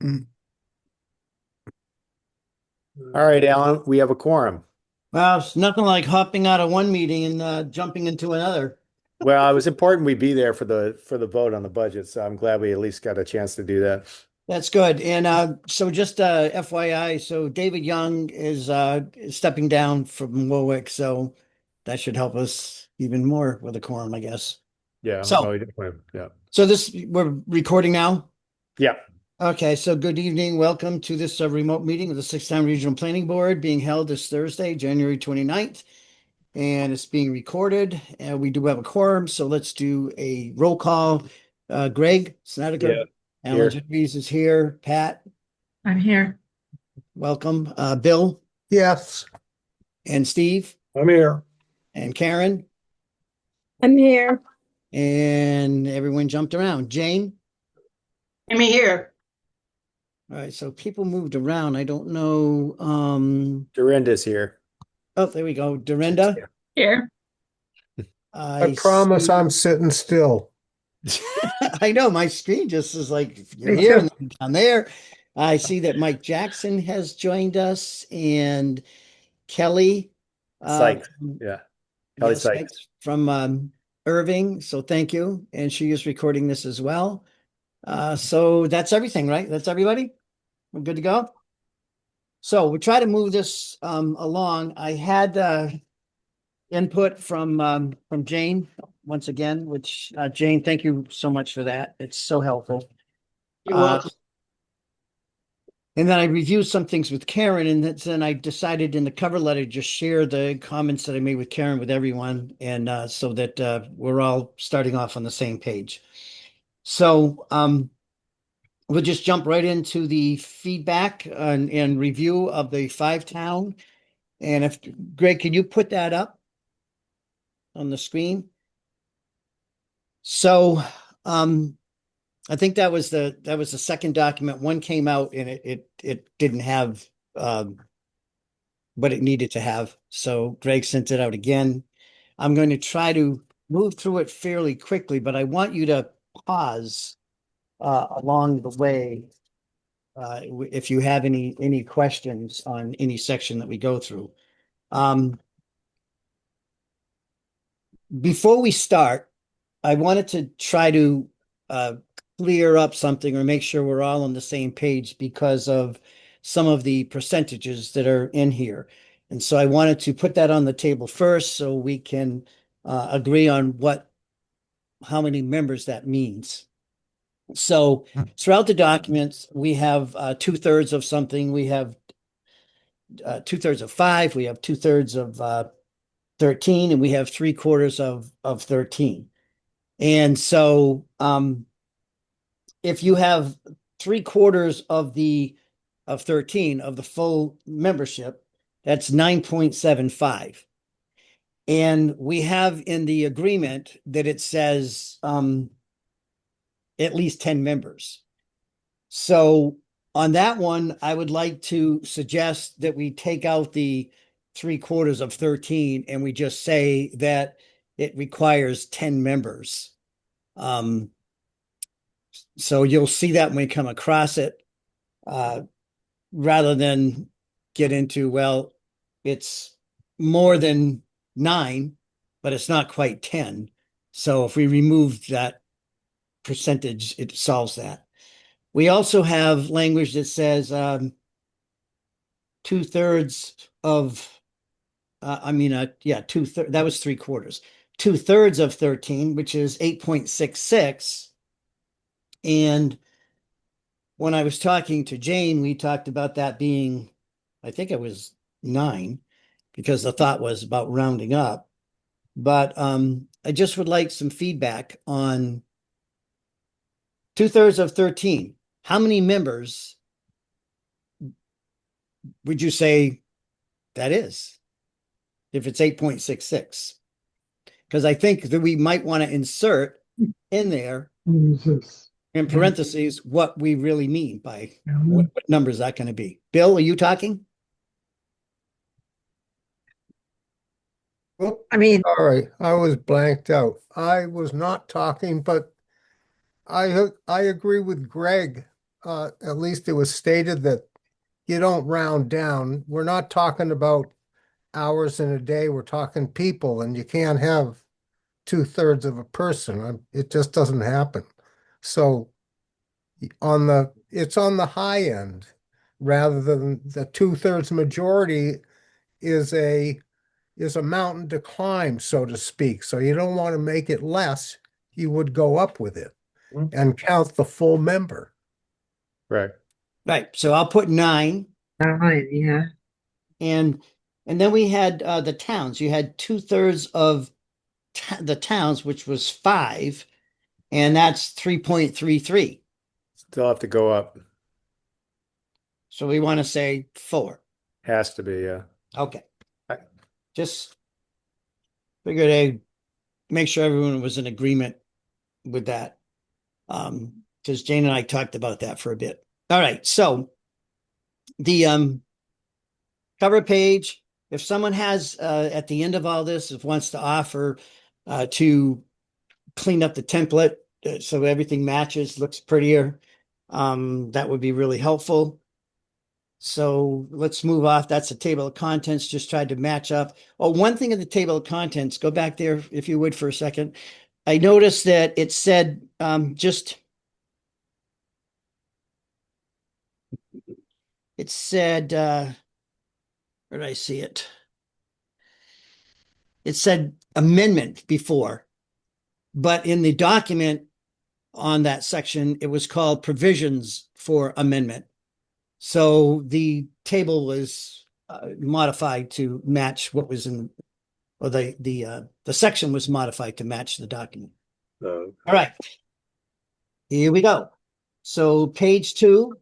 Mm. All right, Alan, we have a quorum. Well, it's nothing like hopping out of one meeting and jumping into another. Well, it was important we be there for the vote on the budget, so I'm glad we at least got a chance to do that. That's good. And so just FYI, so David Young is stepping down from Warwick, so that should help us even more with a quorum, I guess. Yeah, So, no, we didn't. Yeah, so this we're recording now. yeah, Okay, so good evening. Welcome to this remote meeting of the Sixth-Town Regional Planning Board being held this Thursday, January 29th. And it's being recorded. We do have a quorum, so let's do a roll call. Greg yeah. Snedeker, Alan Here, Genovese is here. Pat, I'm here. welcome. Bill Yes, and Steve I'm here. and Karen, I'm here. and everyone jumped around. Jane. I'm here. All right, so people moved around. I don't know. Dorinda's here. Oh, there we go. Dorinda. Yeah. Here. I I promise see. I'm sitting still. I know my screen just is like you're Me here and too. then down there. I see that Mike Jackson has joined us and Kelly, Sykes. Yeah, Kelly yes, Sykes. thanks from Irving. So thank you. And she is recording this as well. So that's everything, right? That's everybody. We're good to go. So we try to move this along. I had input from Jane once again, which Jane, thank you so much for that. It's so helpful. You're Uh, welcome. And then I reviewed some things with Karen, and then I decided in the cover letter just share the comments that I made with Karen with everyone, and so that we're all starting off on the same page. So we'll just jump right into the feedback and review of the five town. And if Greg, can you put that up on the screen? So I think that was the second document. One came out and it didn't have what it needed to have. So Greg sent it out again. I'm going to try to move through it fairly quickly, but I want you to pause along the way if you have any questions on any section that we go through. Um, Before we start, I wanted to try to uh, clear up something or make sure we're all on the same page because of some of the percentages that are in here. And so I wanted to put that on the table first so we can agree on how many members that means. So throughout the documents, we have two-thirds of something, we have two-thirds of five, we have two-thirds of 13, and we have three-quarters of 13. And so if you have three-quarters of 13 of the full membership, that's 9.75. And we have in the agreement that it says at least 10 members. So on that one, I would like to suggest that we take out the three-quarters of 13 and we just say that it requires 10 members. Um, so you'll see that when we come across it, uh, rather than get into, well, it's more than nine, but it's not quite 10. So if we remove that percentage, it solves that. We also have language that says two-thirds of, yeah, two-thirds, that was three-quarters. Two-thirds of 13, which is 8.66. And when I was talking to Jane, we talked about that being, I think it was nine, because the thought was about rounding up. But I just would like some feedback on two-thirds of 13. How many members would you say that is if it's 8.66? Because I think that we might want to insert in there in parentheses what we really mean by what number is that going to be. Bill, are you talking? Oh, I mean, sorry, I was blanked out. I was not talking, but I agree with Greg. at least it was stated that you don't round down. We're not talking about hours in a day. We're talking people, and you can't have 2/3 of a person. It just doesn't happen. So it's on the high end rather than the 2/3 majority is a mountain to climb, so to speak. So you don't want to make it less. You would go up with it and count the full member. Right. Right. So I'll put 9. Yeah. And then we had the towns. You had 2/3 of the towns, which was 5, and that's 3.33. Still have to go up. So we want to say 4. Has to be, yeah. Okay. I- Just figured I'd make sure everyone was in agreement with that. Because Jane and I talked about that for a bit. All right. So the cover page, if someone has at the end of all this, if wants to offer to clean up the template so everything matches, looks prettier, that would be really helpful. So let's move off. That's the table of contents. Just tried to match up. Oh, one thing in the table of contents, go back there if you would for a second. I noticed that it said it said, where did I see it? It said amendment before, but in the document on that section, it was called provisions for amendment. So the table was modified to match what was in, or the section was modified to match the document. All right, here we go. So page 2,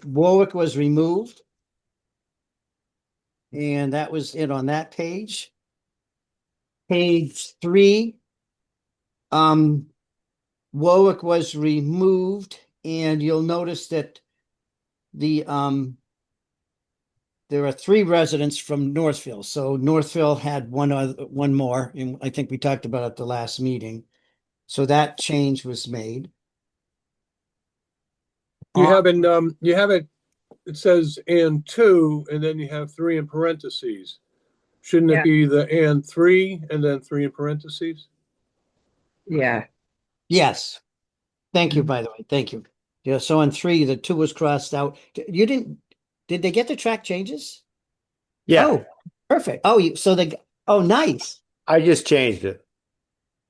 Warwick was removed, and that was it on that page. Page 3, Warwick was removed, and you'll notice that the there are 3 residents from Northville. So Northville had one more, and I think we talked about it at the last meeting. So that change was made. You have it, it says and 2, and then you have 3 in parentheses. Shouldn't Yeah. it be the and 3 and then 3 in parentheses? Yeah. Yes. Thank you, by the way. Thank you. Yeah, so on 3, the 2 was crossed out. Did they get the track changes? Yeah, Oh, perfect. Oh, nice. I just changed it.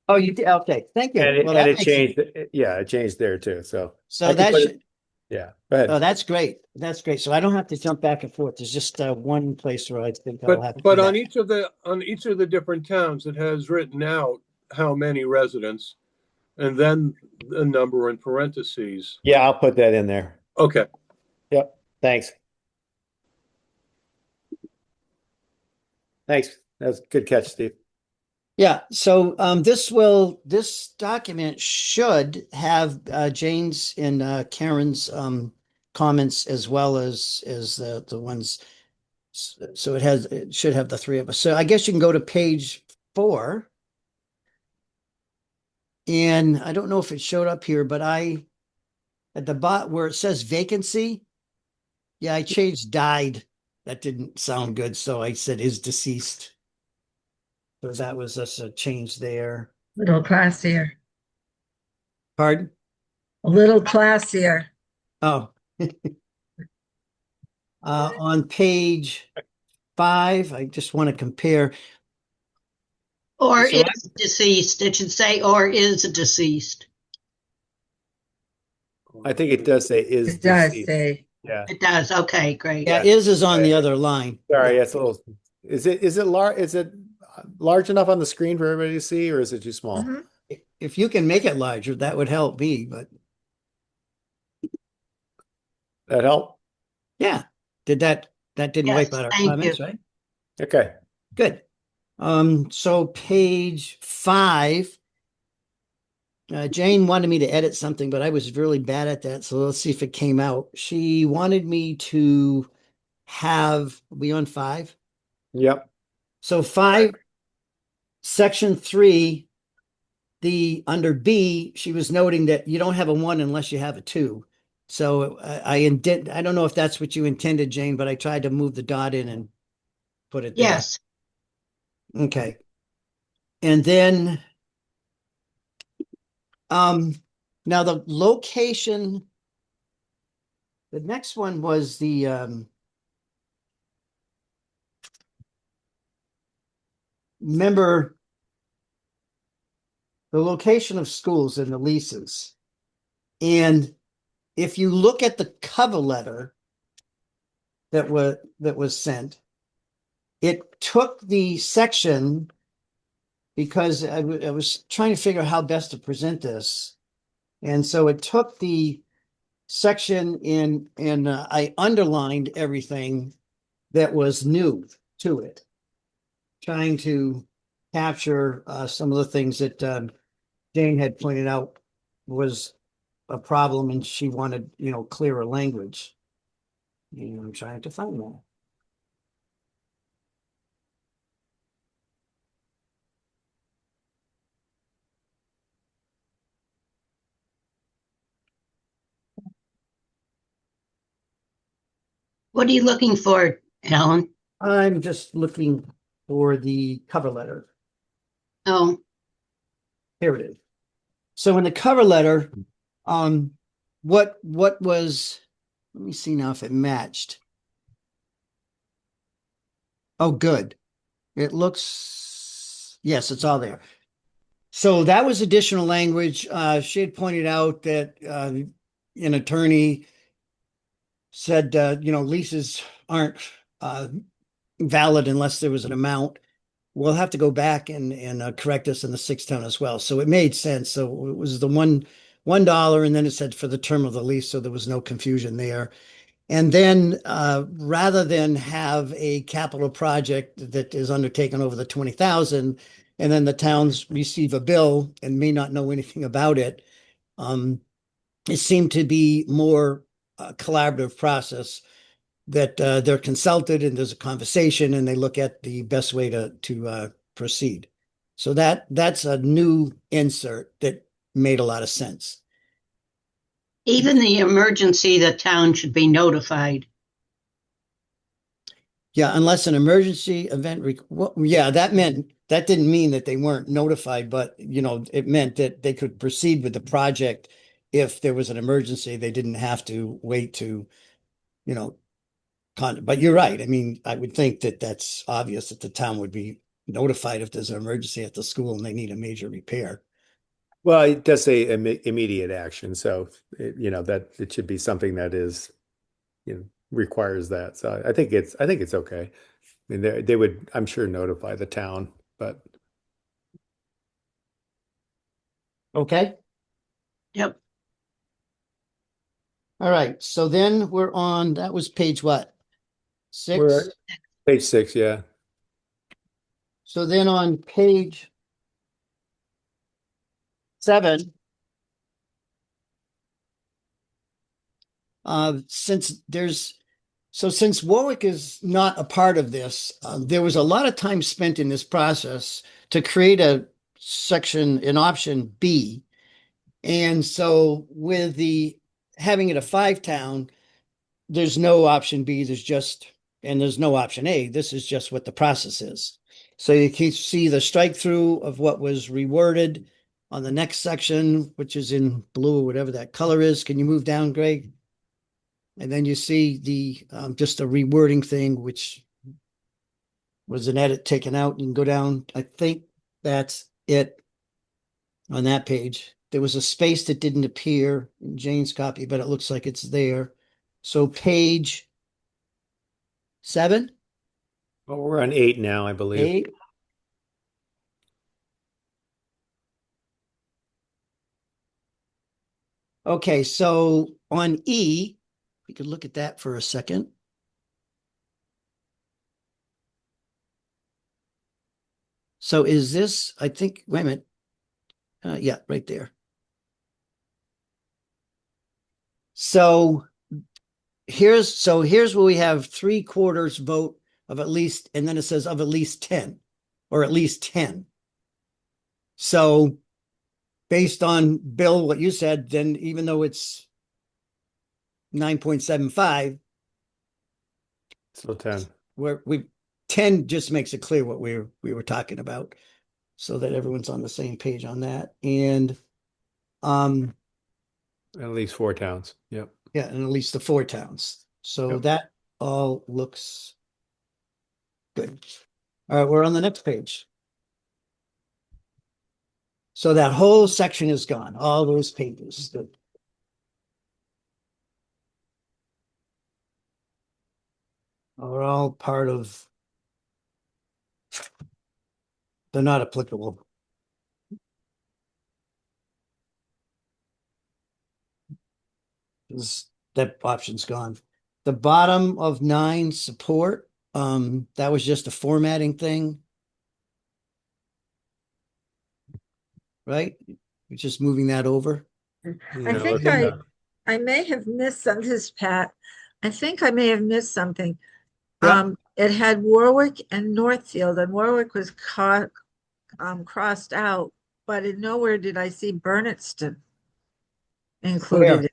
Oh, you did. Okay. Thank you. And it, Well, and that it makes changed. Yeah, it changed there too. So So I can that put should, it, yeah, go ahead. oh, that's great. That's great. So I don't have to jump back and forth. There's just one place where I think I'll have to But do on that. each of the different towns, it has written out how many residents and then the number in parentheses. Yeah, I'll put that in there. Okay. Yep. Thanks. Thanks. That's a good catch, Steve. Yeah, so this document should have Jane's and Karen's comments as well as the ones. So it should have the 3 of us. So I guess you can go to page 4. And I don't know if it showed up here, but at the bottom where it says vacancy, yeah, I changed died. That didn't sound good, so I said is deceased. So that was just a change there. Little classier. Pardon? A little classier. Oh. On page 5, I just want to compare. Or So is deceased. It should say or is deceased. I think it does say is It does deceased. say. Yeah. It does. Okay, great. Yeah, Yeah. is on the other line. Sorry, Yeah. that's a little. Is it large enough on the screen for everybody to see, or is it too small? Mhm. If you can make it larger, that would help me, but That help? yeah. That didn't Yes, wipe out our thank you. comments, right? Okay. Good. So page 5, Jane wanted me to edit something, but I was really bad at that. So let's see if it came out. She wanted me to have, we on 5? Yep. So 5, section 3, the under B, she was noting that you don't have a 1 unless you have a 2. So I don't know if that's what you intended, Jane, but I tried to move the dot in and put it there. Yes. Okay. And then, now the location, the next one was remember the location of schools in the leases. And if you look at the cover letter that was sent, it took the section because I was trying to figure out how best to present this. And so it took the section and I underlined everything that was new to it, trying to capture some of the things that Jane had pointed out was a problem and she wanted, clearer language. And I'm trying to find that. What are you looking for, Alan? I'm just looking for the cover letter. Oh, Here it is. So in the cover letter, what was, let me see now if it matched. Oh, good. It looks, yes, it's all there. So that was additional language. She had pointed out that an attorney said, leases aren't valid unless there was an amount. We'll have to go back and correct this in the 6th town as well. So it made sense. So it was the $1, and then it said for the term of the lease, so there was no confusion there. And then rather than have a capital project that is undertaken over the 20,000, and then the towns receive a bill and may not know anything about it, it seemed to be more collaborative process that they're consulted and there's a conversation and they look at the best way to proceed. So that's a new insert that made a lot of sense. even the emergency, the town should be notified. Yeah, unless an emergency event, that didn't mean that they weren't notified, but it meant that they could proceed with the project if there was an emergency. They didn't have to wait to, but you're right. I mean, I would think that that's obvious that the town would be notified if there's an emergency at the school and they need a major repair. Well, it does say immediate action, so that it should be something that is, requires that. So I think it's okay. I mean, they would, I'm sure, notify the town, but Okay. Yep. All right. So then we're on, that was page what? 6? we're at page 6, yeah. So then on page 7, since Warwick is not a part of this, there was a lot of time spent in this process to create a section, an option B. And so with having it a 5-town, there's no option B, and there's no option A. This is just what the process is. So you can see the strike through of what was reworded on the next section, which is in blue, whatever that color is. Can you move down, Greg? And then you see just a rewording thing, which was an edit taken out. You can go down. I think that's it on that page. There was a space that didn't appear in Jane's copy, but it looks like it's there. So page 7, Well, we're on 8 now, I believe. 8. Okay, so on E, we could look at that for a second. So is this, I think, wait a minute. Yeah, right there. So here's where we have 3/4 vote of at least, and then it says of at least 10 or at least 10. So based on Bill, what you said, then even though it's 9.75, So 10. where 10 just makes it clear what we were talking about, so that everyone's on the same page on that. And At least 4 towns. Yep. yeah, and at least the 4 towns. So Yep. that all looks good. All right, we're on the next page. So that whole section is gone, all those pages. Are all part of, they're not applicable. That option's gone. The bottom of 9, support, that was just a formatting thing. Right? We're just moving that over. I No, think I may have missed some, this is Pat. I think I may have missed something. Yeah. It had Warwick and Northfield, and Warwick was crossed out, but in nowhere did I see Bernardston included.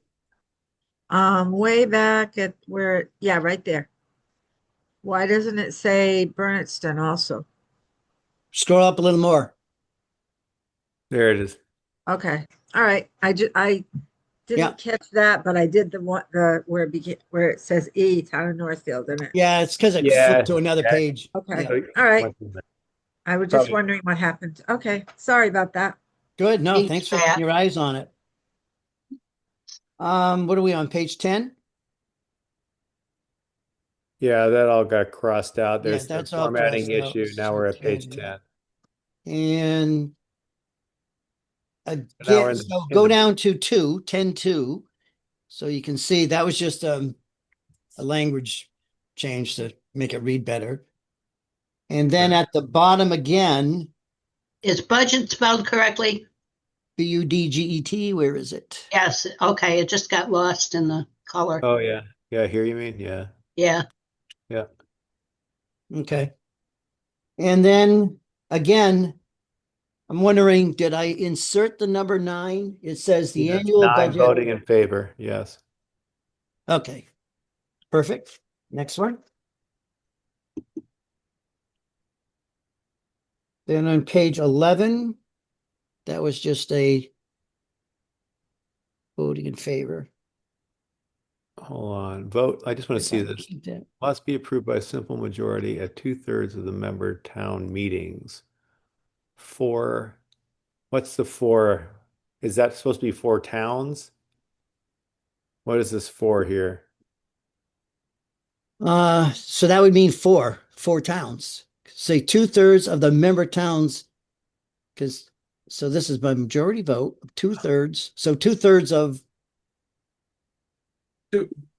Way back at where, yeah, right there. Why doesn't it say Bernardston also? Scroll up a little more. there it is. Okay, all right. I Yeah. didn't catch that, but I did the one where it begin where it says E, Town of Northfield, and it. Yeah, it's because it Yeah, flipped to another yeah. page. Okay, Yeah. all right. Once in there. I was just Probably. wondering what happened. Okay, sorry about that. Good. No, Thanks, thanks for Pat. your eyes on it. What are we on, page 10? Yeah, that all got crossed out. Yeah, There's the that's all formatting crossed out. issue. Now So we're at page 10. 10. And Now we're again, in so in go the down to 10.2. So you can see that was just a language change to make it read better. And then Right. at the bottom again, Is budget spelled correctly? Budget, where is it? Yes. Okay. It just got lost in the color. Oh yeah. Yeah, here you mean? Yeah. Yeah. Yeah. Okay. And then again, I'm wondering, did I insert the number 9? It says the Yes. annual 9 budget. voting in favor. Yes. Okay, perfect. Next one. Then on page 11, that was just a voting in favor. Hold on. Vote. I just want to see If I this. keep that- Must be approved by a simple majority at 2/3 of the member town meetings. For what's the for? Is that supposed to be 4 towns? What is this for here? So that would mean four towns. Say 2/3 of the member towns, because so this is by majority vote, 2/3. So 2/3 of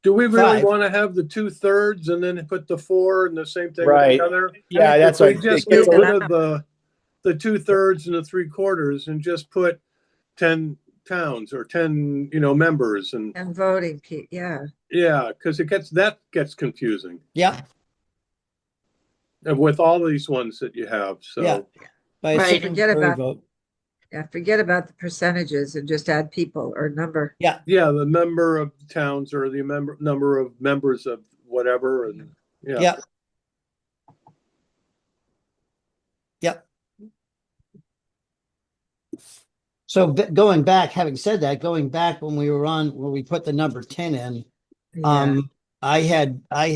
Do we really 5. want to have the 2/3 and then put the 4 and the same thing with Right. the other? Yeah, If that's If we what just it get gets a leave it rid little, of the 2/3 and the 3/4 and just put 10 towns or 10, members and voting, yeah. yeah, because that gets confusing Yeah, with all these ones that you have. yeah. So By a Right. simple Forget majority about vote. forget about the percentages and just add people or number. Yeah, yeah, the number of towns or the number of members of whatever, and yeah. yeah. Yep. So going back, having said that, going back when we were on, when we put the number 10 in, Yeah. I had, I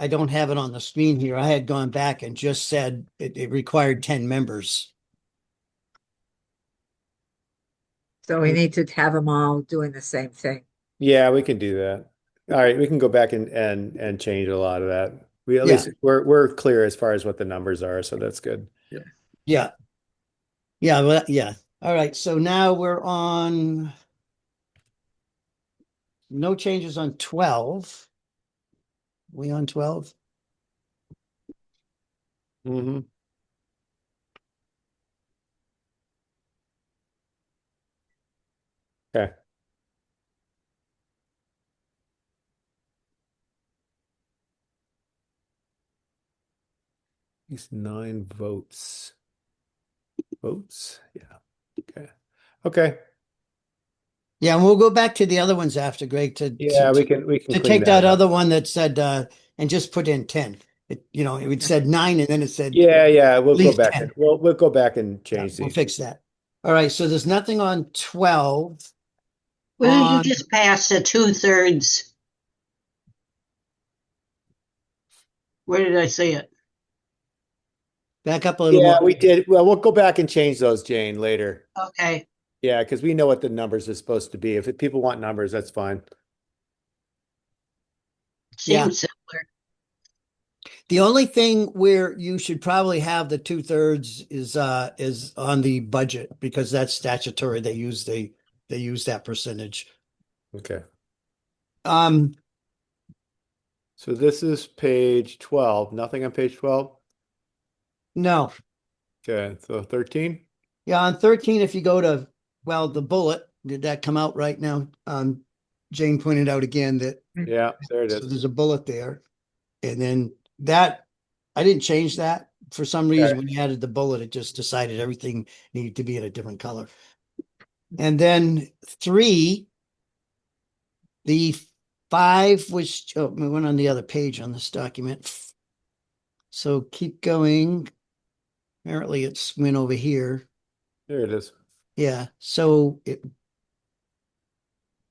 don't have it on the screen here. I had gone back and just said it required 10 members. So we need to have them all doing the same thing. yeah, we can do that. All right, we can go back and change a lot of that. We at Yeah. least we're clear as far as what the numbers are, so that's good. Yeah. Yeah. Well, yeah. All right. So now we're on no changes on 12. We on 12? Mm-hmm. Okay. These 9 votes. Votes? Yeah. Okay. Okay. Yeah, and we'll go back to the other ones after, Greg, Yeah, we can to clean take that that up. other one that said, and just put in 10. It said 9 and then it said Yeah, we'll go least back 10. and we'll go back and Yeah, change we'll these. fix that. All right, so there's nothing on 12. Why don't you On, just pass the 2/3? Where did I see it? back up a little Yeah, more. we did. Well, we'll go back and change those, Jane, later. Okay, Yeah, because we know what the numbers are supposed to be. If people want numbers, that's fine. Yeah. seems simpler. The only thing where you should probably have the 2/3 is on the budget because that's statutory. They use that percentage. Okay. Um, So this is page 12. Nothing on page 12? no. Okay, so 13? Yeah, on 13, if you go to, well, the bullet, did that come out right now? Jane pointed out again that Yeah, there it so is. there's a bullet there. And then that I didn't change that. For some reason, when you added the bullet, it just decided everything needed to be in a different color. And then 3, the 5 was, we went on the other page on this document. So keep going. Apparently it's went over here. There it is. Yeah. So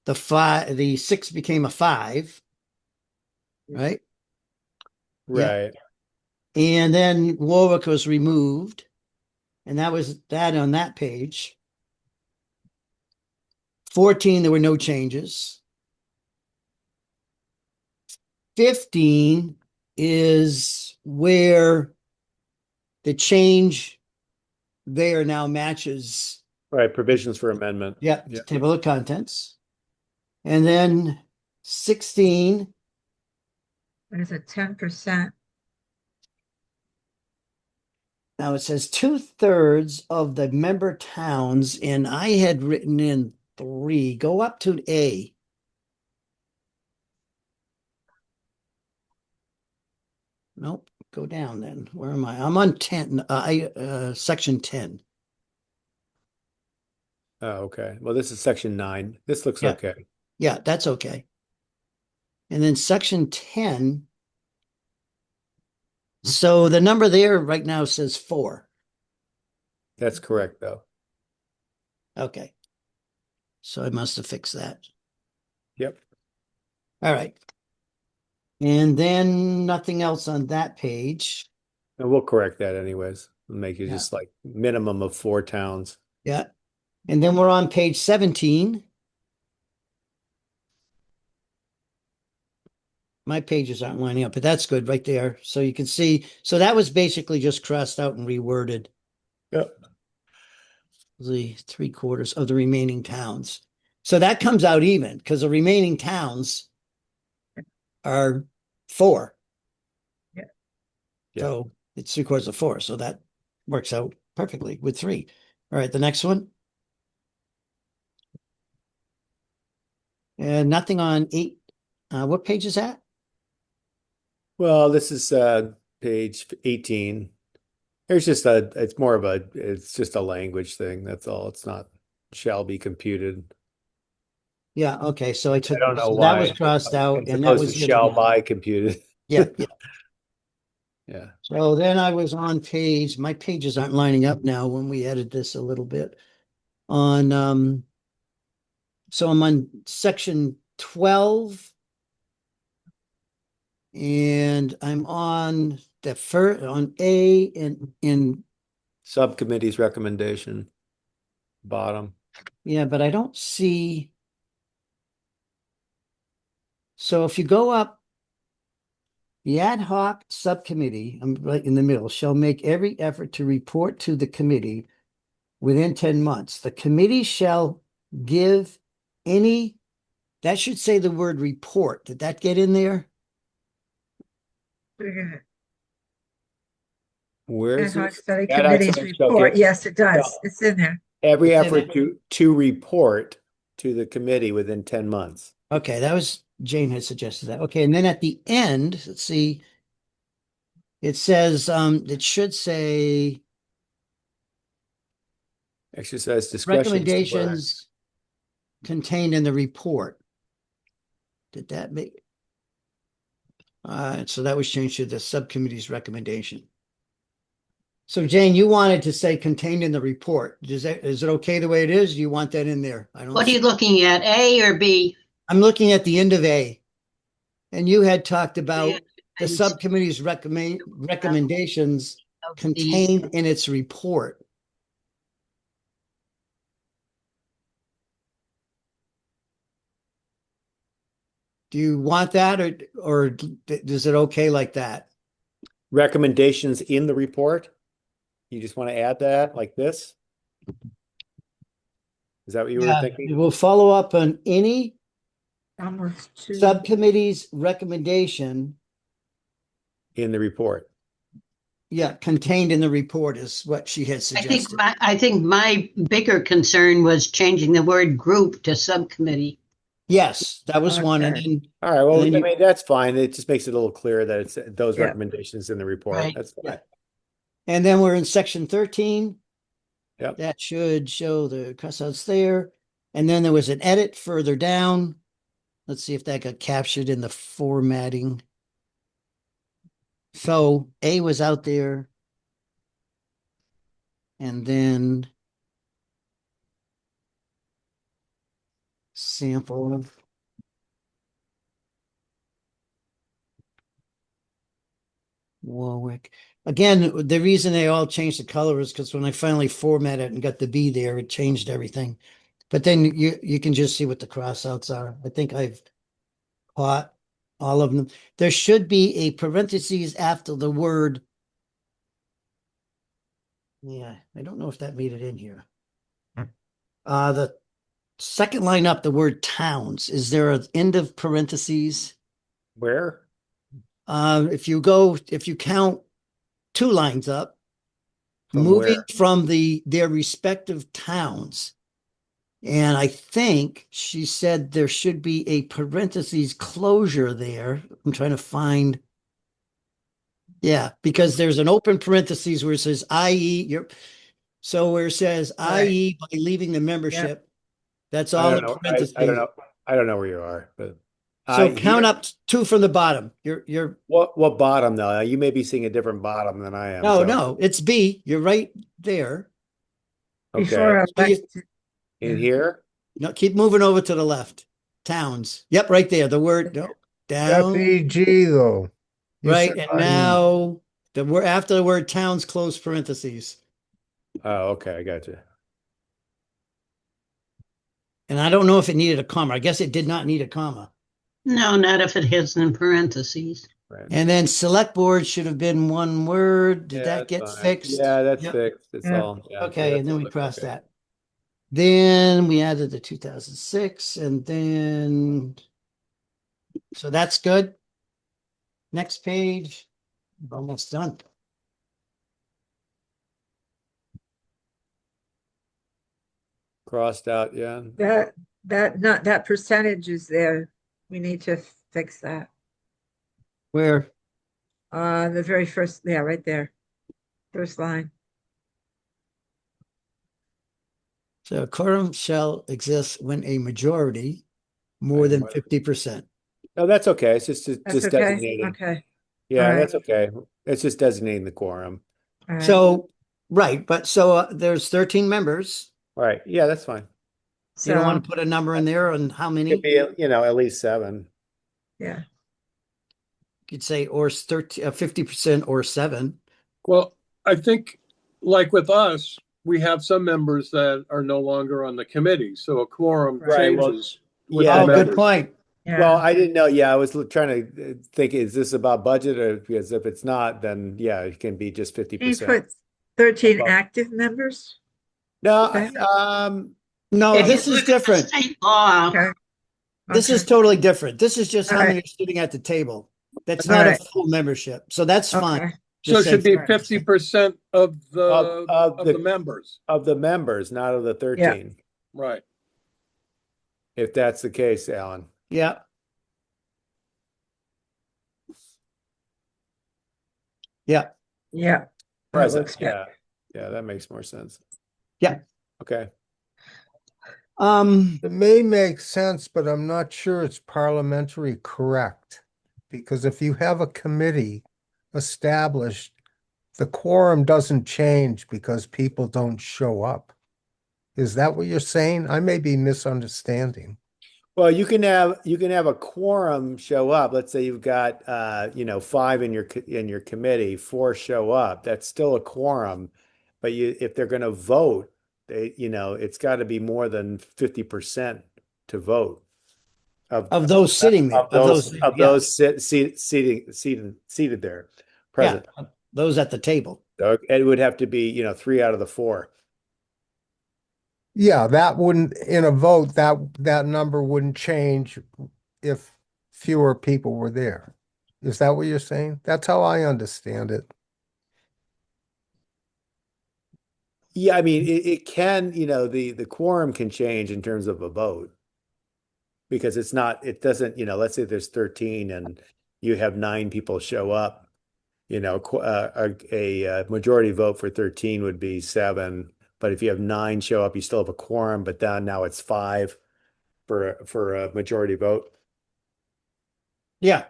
the 6 became a 5, right? Yeah. Right. And then Warwick was removed. And that was that on that page. 14, there were no changes. 15 is where the change there now matches. Right, provisions for amendment. Yeah, Yeah. table of contents. And then 16, What is it, 10%? now it says 2/3 of the member towns, and I had written in 3. Go up to A. Nope, go down then. Where am I? I'm on 10, section 10. Oh, okay. Well, this is section 9. This looks Yeah. okay. Yeah, that's okay. And then section 10. So the number there right now says 4. That's correct, though. Okay. So I must have fixed that. Yep. All right. And then nothing else on that page. And we'll correct that anyways. We'll make it Yeah. just like minimum of 4 towns. Yeah. And then we're on page 17. My pages aren't lining up, but that's good right there. So you can see. So that was basically just crossed out and reworded. Yep. The 3/4 of the remaining towns. So that comes out even because the remaining towns are 4. Yeah. So it's 3/4 of 4. So that works out perfectly with 3. All right, the next one. And nothing on 8. What page is that? Well, this is page 18. It's just it's just a language thing. That's all. It's not shall be computed. Yeah, okay. So I took I don't know so why. that was crossed out, As and that opposed was to it shall again. by computed. Yeah, yeah. Yeah. So then I was on my pages aren't lining up now when we edit this a little bit. So I'm on section 12, and I'm on the first on A and in Subcommittee's recommendation, bottom. yeah, but I don't see. So if you go up, the ad hoc subcommittee, I'm right in the middle, shall make every effort to report to the committee within 10 months. The committee shall give any, that should say the word report. Did that get in there? Where Ad is hoc it? study Ad hoc committee's study shall report. give- Yes, it does. shall- It's in there. Every It's in effort to report to the committee within 10 months. Okay, that was Jane had suggested that. Okay, and then at the end, let's see, it says it should say Exercise discretion. recommendations. contained in the report. Did that make? So that was changed to the subcommittee's recommendation. So Jane, you wanted to say contained in the report. Is it okay the way it is? Do you want that in there? I don't. What are you looking at, A or B? I'm looking at the end of A. And you had talked about the And subcommittee's recommendations of the- contained in its report. Do you want that or is it okay like that? Recommendations in the report? You just want to add that like this? Is that what you were thinking? We'll follow up on any Almost two. subcommittee's recommendation. In the report. Yeah, contained in the report is what she had suggested. I think my bigger concern was changing the word group to subcommittee. Yes, that was one. And Okay. then, All right, well, And then I mean, that's fine. It just makes it a little clearer that it's those Yeah. recommendations in the report. Right. That's fine. and then we're in section 13. Yep. That should show the crossouts there. And then there was an edit further down. Let's see if that got captured in the formatting. So A was out there. And then sample. Warwick. Again, the reason they all changed the color is because when I finally formatted and got the B there, it changed everything. But then you can just see what the crossouts are. I think I've caught all of them. There should be a parentheses after the word. Yeah, I don't know if that made it in here. The second line up, the word towns. Is there an end of parentheses? Where? If you count 2 lines up, From moving where? from their respective towns. And I think she said there should be a parentheses closure there. I'm trying to find. Yeah, because there's an open parentheses where it says i.e. So where it says Right. i.e. by leaving the membership, that's I all don't the know. parentheses. I don't know. I don't know where you are, but So count up 2 from the bottom. You're what bottom though? You may be seeing a different bottom than I am. no, it's B. You're right there. Okay. Before So you- elected. In Yeah. here? No, keep moving over to the left. Towns. Yep, right there. The word no That's down. EG though. You Right, said and IE. now the word after the word towns, close parentheses. Oh, okay, I got you. And I don't know if it needed a comma. I guess it did not need a comma. No, not if it hits in parentheses. Right. And then select board should have been one word. Did Yeah, that that's get fine. fixed? Yeah, that's Yep. fixed. It's Yeah. all. Yeah, Okay, and then we that's crossed okay. that. Then we added the 2006, and then so that's good. Next page. Almost done. Crossed out, yeah. That percentage is there. We need to fix that. Where The very first, yeah, right there. First line. so a quorum shall exist when a majority more than 50%. No, that's okay. It's just That's just okay? designating. Okay. Yeah, All right. that's okay. It's just designating the quorum. All right. So, right, but so there's 13 members. All right. Yeah, that's fine. You don't want So, to put a number in there on how many? Could be, at least 7. yeah. You could say or 50% or 7. Well, I think like with us, we have some members that are no longer on the committee, so a quorum Right, well, changes with yeah, the Oh, good members. point. Well, Yeah. I didn't know. Yeah, I was trying to think, is this about budget? Or because if it's not, then yeah, it can be just He 50%. put 13 Above. active members. No, Okay. No, If you this is look at the different. State law, Okay. This is Okay. totally different. This is just how All many right. are sitting at the table. That's All not a right. full membership. So that's fine. Okay. So it Just should say be 50% of the Of the- members, of the members, not of the 13. right? If that's the case, Alan. yeah. Yeah. Yeah. That Present. looks good. Yeah, that makes more sense. Yeah. Okay. It may make sense, but I'm not sure it's parliamentary correct. Because if you have a committee established, the quorum doesn't change because people don't show up. Is that what you're saying? I may be misunderstanding. Well, you can have a quorum show up. Let's say you've got five in your committee, four show up. That's still a quorum. But if they're going to vote, it's got to be more than 50% to vote Of those sitting there, of yeah, those seated there, yeah, present. those at the table. So it would have to be, three out of the four. Yeah, that wouldn't, in a vote, that number wouldn't change if fewer people were there. Is that what you're saying? That's how I understand it. Yeah, I mean, it can, the quorum can change in terms of a vote because it doesn't, let's say there's 13 and you have nine people show up, a majority vote for 13 would be seven. But if you have nine show up, you still have a quorum, but then now it's five for a majority vote. Yeah,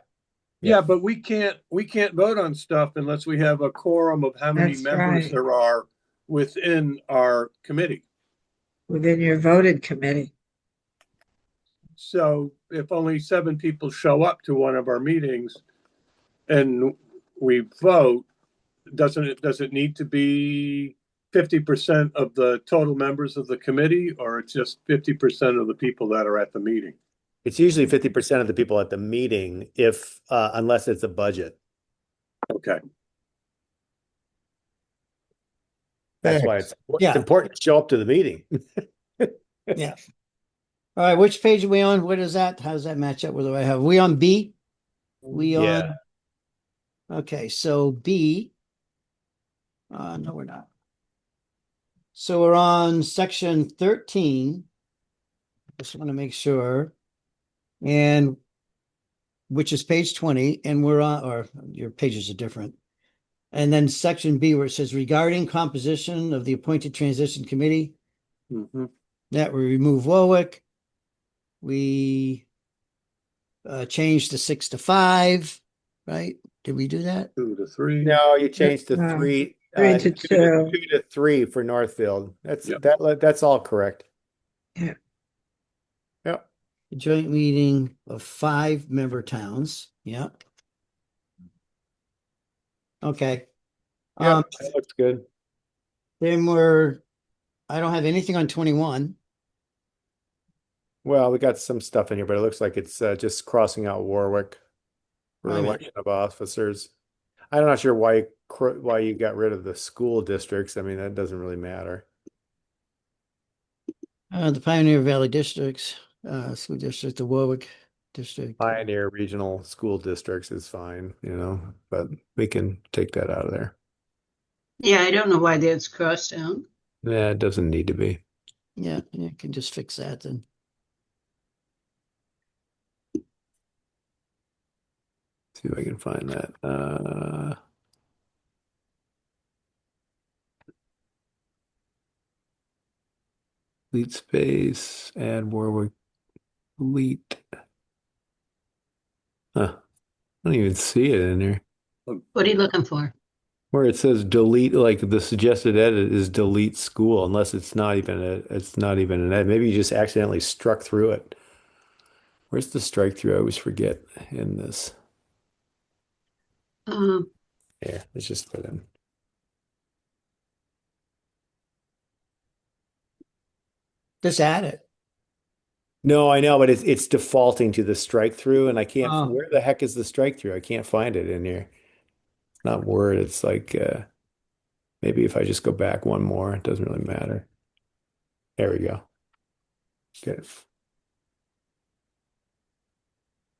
Yeah, but we can't vote on stuff unless we have a quorum of how many That's members right. there are within our committee. Within your voted committee. So if only 7 people show up to one of our meetings and we vote, does it need to be 50% of the total members of the committee, or it's just 50% of the people that are at the meeting? It's usually 50% of the people at the meeting unless it's a budget. Okay. That's why Thanks. it's important to show up to the meeting. yeah. All right, which page are we on? What is that? How does that match up with what I have? We on B? We Yeah. on, okay, so B. No, we're not. So we're on section 13. Just want to make sure. And which is page 20, and we're on, or your pages are different. And then section B, where it says regarding composition of the appointed transition committee, Mm-hmm. that we remove Warwick. We changed to 6 to 5, right? Did we do that? 2 to 3. No, you changed to No. three, 3 to 2. 2 to 3 for Northfield. Yep. That's all correct. Yeah. Yep. A joint meeting of 5 member towns. Yeah. Okay. Yep, that looks good. Then I don't have anything on 21. Well, we got some stuff in here, but it looks like it's just crossing out Warwick for Wait a minute. election of officers. I'm not sure why you got rid of the school districts. I mean, that doesn't really matter. The Pioneer Valley Districts, School District, the Warwick District. Pioneer Regional School Districts is fine, but we can take that out of there. Yeah, I don't know why that's crossed out. Yeah, it doesn't need to be. Yeah, you can just fix that then. See if I can find that. Delete space, add Warwick, delete. Huh. I don't even see it in there. What are you looking for? Where it says delete, like the suggested edit is delete school, unless it's not even an edit. Maybe you just accidentally struck through it. Where's the strike through? I always forget in this. Yeah, let's just put in. Just add it. No, I know, but it's defaulting to the strike through, and I can't. Oh. Where the heck is the strike through? I can't find it in here. It's not Word. It's like maybe if I just go back one more, it doesn't really matter. There we go. Good.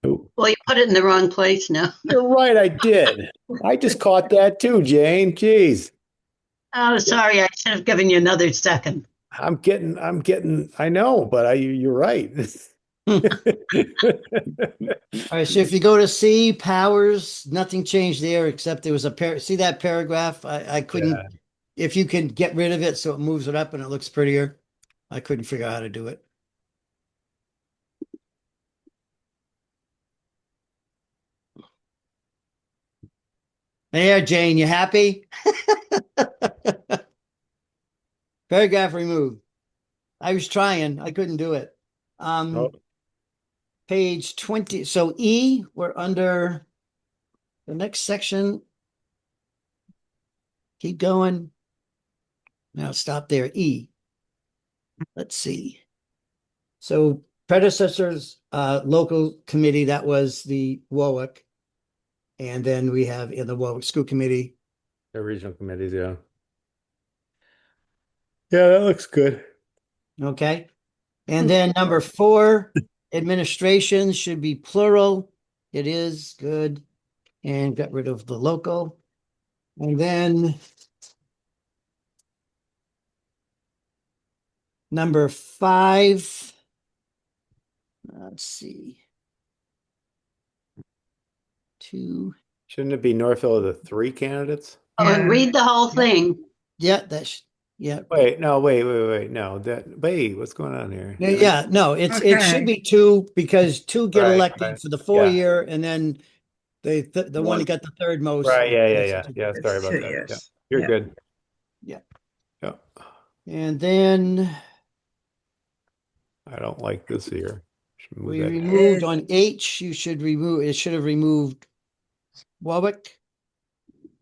Oh, Well, you put it in the wrong place now. you're right. I did. I just caught that too, Jane. Jeez. Oh, sorry. I should have given you another second. I know, but you're right. All right, so if you go to C, powers, nothing changed there except there was see that paragraph? I couldn't, Yeah. if you can get rid of it so it moves it up and it looks prettier. I couldn't figure out how to do it. There, Jane, you happy? Paragraph removed. I was trying, I couldn't do it. Oh, Page 20, so E, we're under the next section. Keep going. Now stop there, E. Let's see. So predecessors, local committee, that was the Warwick. And then we have in the Warwick School Committee. the regional committees, yeah. Yeah, that looks good. Okay. And then number 4, administration should be plural. It is good. And got rid of the local. And then number 5. Let's see. 2. Shouldn't it be Northville of the 3 candidates? Oh, and Yeah. read the whole thing. Yeah, that's yeah. Wait, no, wait. No, wait, what's going on here? Yeah, no, it should Okay. be 2 because 2 get Right, elected right. for the Yeah. 4-year, and then the one that got the third most. Right, yeah. gets it. Yeah, It's sorry about 2 that. Yeah, years. you're Yeah. good. Yeah. Yeah. And then I don't like this here. Should move we that. removed on H, you should remove, it should have removed Warwick.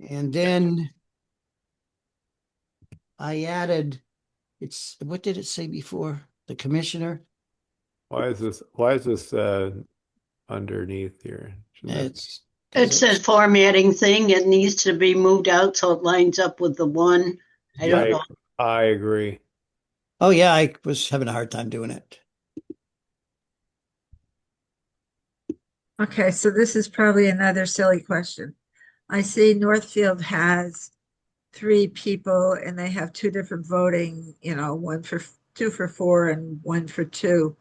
And then I added, what did it say before? The commissioner? Why is this underneath here? Shouldn't that- It's. It's a formatting thing. It needs to be moved out so it lines up with the one. I don't know. I agree. Oh, yeah, I was having a hard time doing it. Okay, so this is probably another silly question. I see Northfield has 3 people and they have 2 different voting, 2 for 4 and 1 for 2.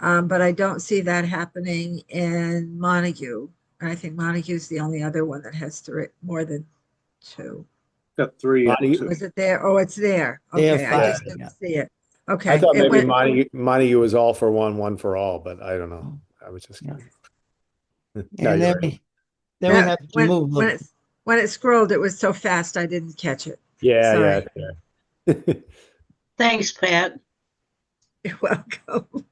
But I don't see that happening in Montague. And I think Montague's the only other one that has 3, more than 2. Got 3 and Monty- 2. Was it there? Oh, it's there. They have Okay, I just 5, didn't yeah. see it. Okay. I thought it maybe went- Montague was all for one for all, but I don't know. I was just Yeah. kidding. No, And you're then, right. then we that- have to when, move. when it scrolled, it was so fast I didn't catch it. Yeah, Sorry. yeah. Thanks, Pat. You're welcome.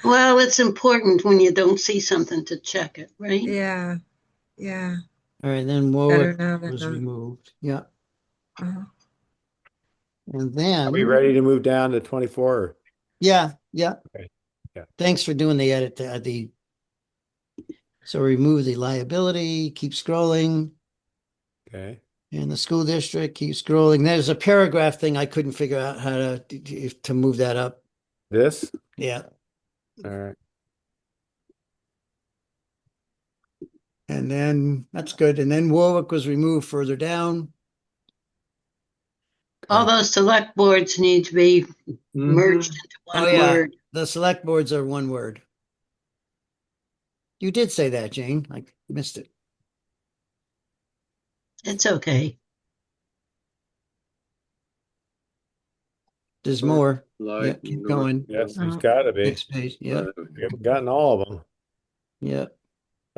Well, it's important when you don't see something to check it, right? Yeah. Yeah. All right, then Better Warwick now than was not. removed. Yeah. Uh-huh. And Are we then, ready to move down to 24? yeah. Okay, yeah. Thanks for doing the edit there. So remove the liability, keep scrolling, Okay. and the school district, keep scrolling. There's a paragraph thing I couldn't figure out how to move that up. This? Yeah. All right. And then that's good. And then Warwick was removed further down. All those select boards need to be merged into Oh, one yeah. word. The select boards are one word. You did say that, Jane. I missed it. It's okay. There's more. Like Yeah, keep going. Yes, there's Oh. got to be. Next page. Yeah. We haven't gotten all of them. Yeah.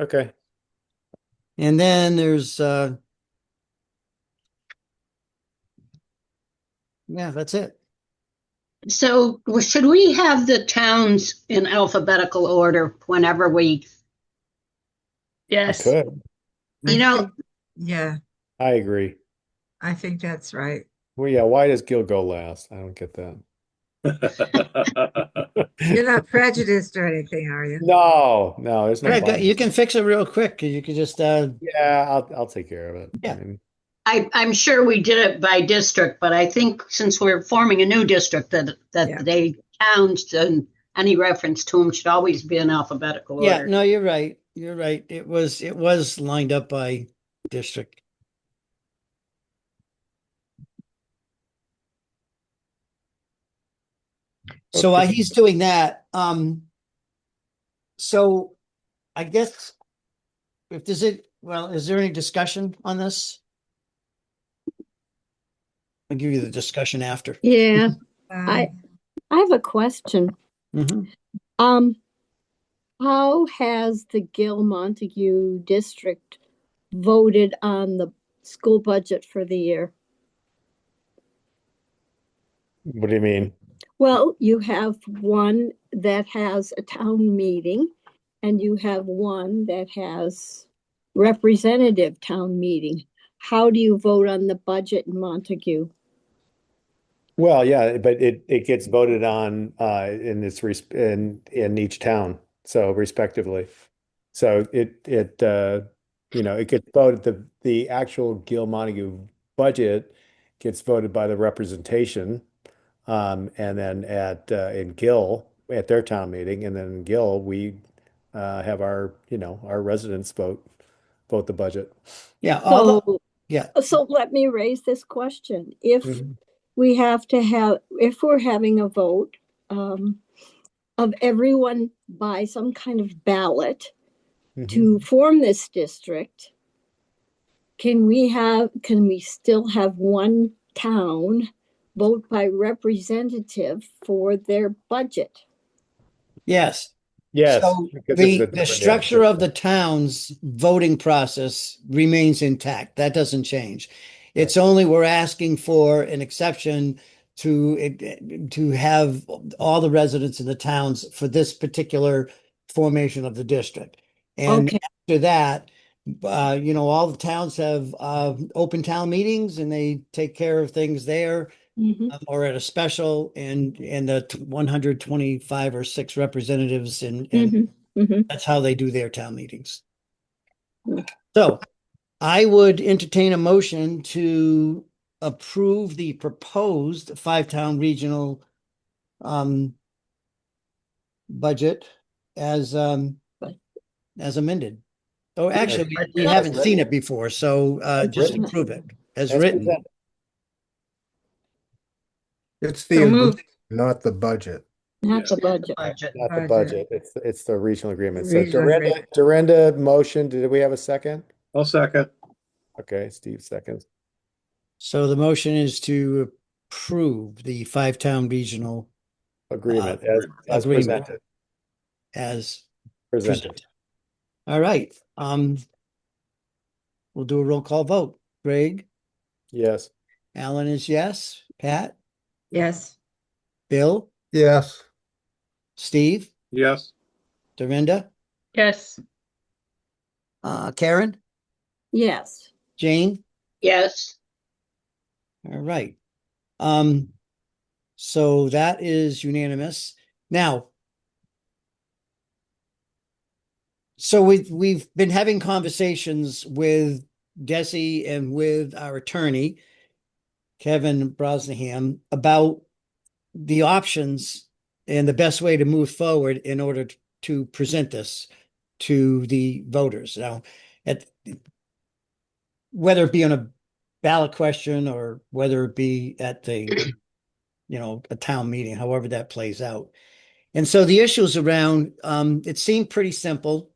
Okay. And then there's yeah, that's it. So should we have the towns in alphabetical order whenever we, Yes. I could. you know, Yeah, I agree. I think that's right. Well, yeah, why does Gil go last? I don't get that. You're not prejudiced or anything, are you? No, there's no Greg, bias. you can fix it real quick. You can just Yeah, I'll take care of it. Yeah. I mean, I'm sure we did it by district, but I think since we're forming a new district that Yeah. they towns and any reference to them should always be in alphabetical yeah, order. no, you're right. You're right. It was lined up by district. So while he's doing that, so I guess if there's is there any discussion on this? I'll give you the discussion after. Yeah, Um, I have a question. Mhm. How has the Gil Montague district voted on the school budget for the year? What do you mean? Well, you have one that has a town meeting and you have one that has representative town meeting. How do you vote on the budget in Montague? Well, yeah, but it gets voted on in each town, so respectively. So it gets voted, the actual Gil Montague budget gets voted by the representation. And then in Gil at their town meeting, and then in Gil we have our residents vote the budget. Yeah, yeah. So let me raise this question. If Mhm. if we're having a vote of everyone by some kind of ballot to form this district, can we still have one town vote by representative for their budget? Yes. Yes, So because it's a the different structure of the town's voting process remains intact. That doesn't change. It's only we're asking for an exception to have all the residents in the towns for this particular formation of the district. And Okay. after that, all the towns have open town meetings and they take care of things there. Or at a special and the 125 or 6 representatives and that's how they do their town meetings. So I would entertain a motion to approve the proposed 5-town regional budget as amended. Oh, actually, we haven't seen it before, so just written. approve it as That's written. presented. It's So moved. not the budget. Not the budget. Not the budget. It's the regional agreement. So Regional agreement. Dorinda motion. Did we have a second? I'll second. Okay, Steve seconds. So the motion is to approve the 5-town regional Agreement as agreement. presented. as Presented. presented. All right. We'll do a roll call vote. Greg, Yes. Alan is yes. Pat, Yes. Bill, Yes. Steve, Yes. Dorinda, Yes. Karen, Yes. Jane. Yes. All right. So that is unanimous. Now, so we've been having conversations with Desi and with our attorney, Kevin Brosnahan, about the options and the best way to move forward in order to present this to the voters. Now, whether it be on a ballot question or whether it be at the, a town meeting, however that plays out. And so the issues around, it seemed pretty simple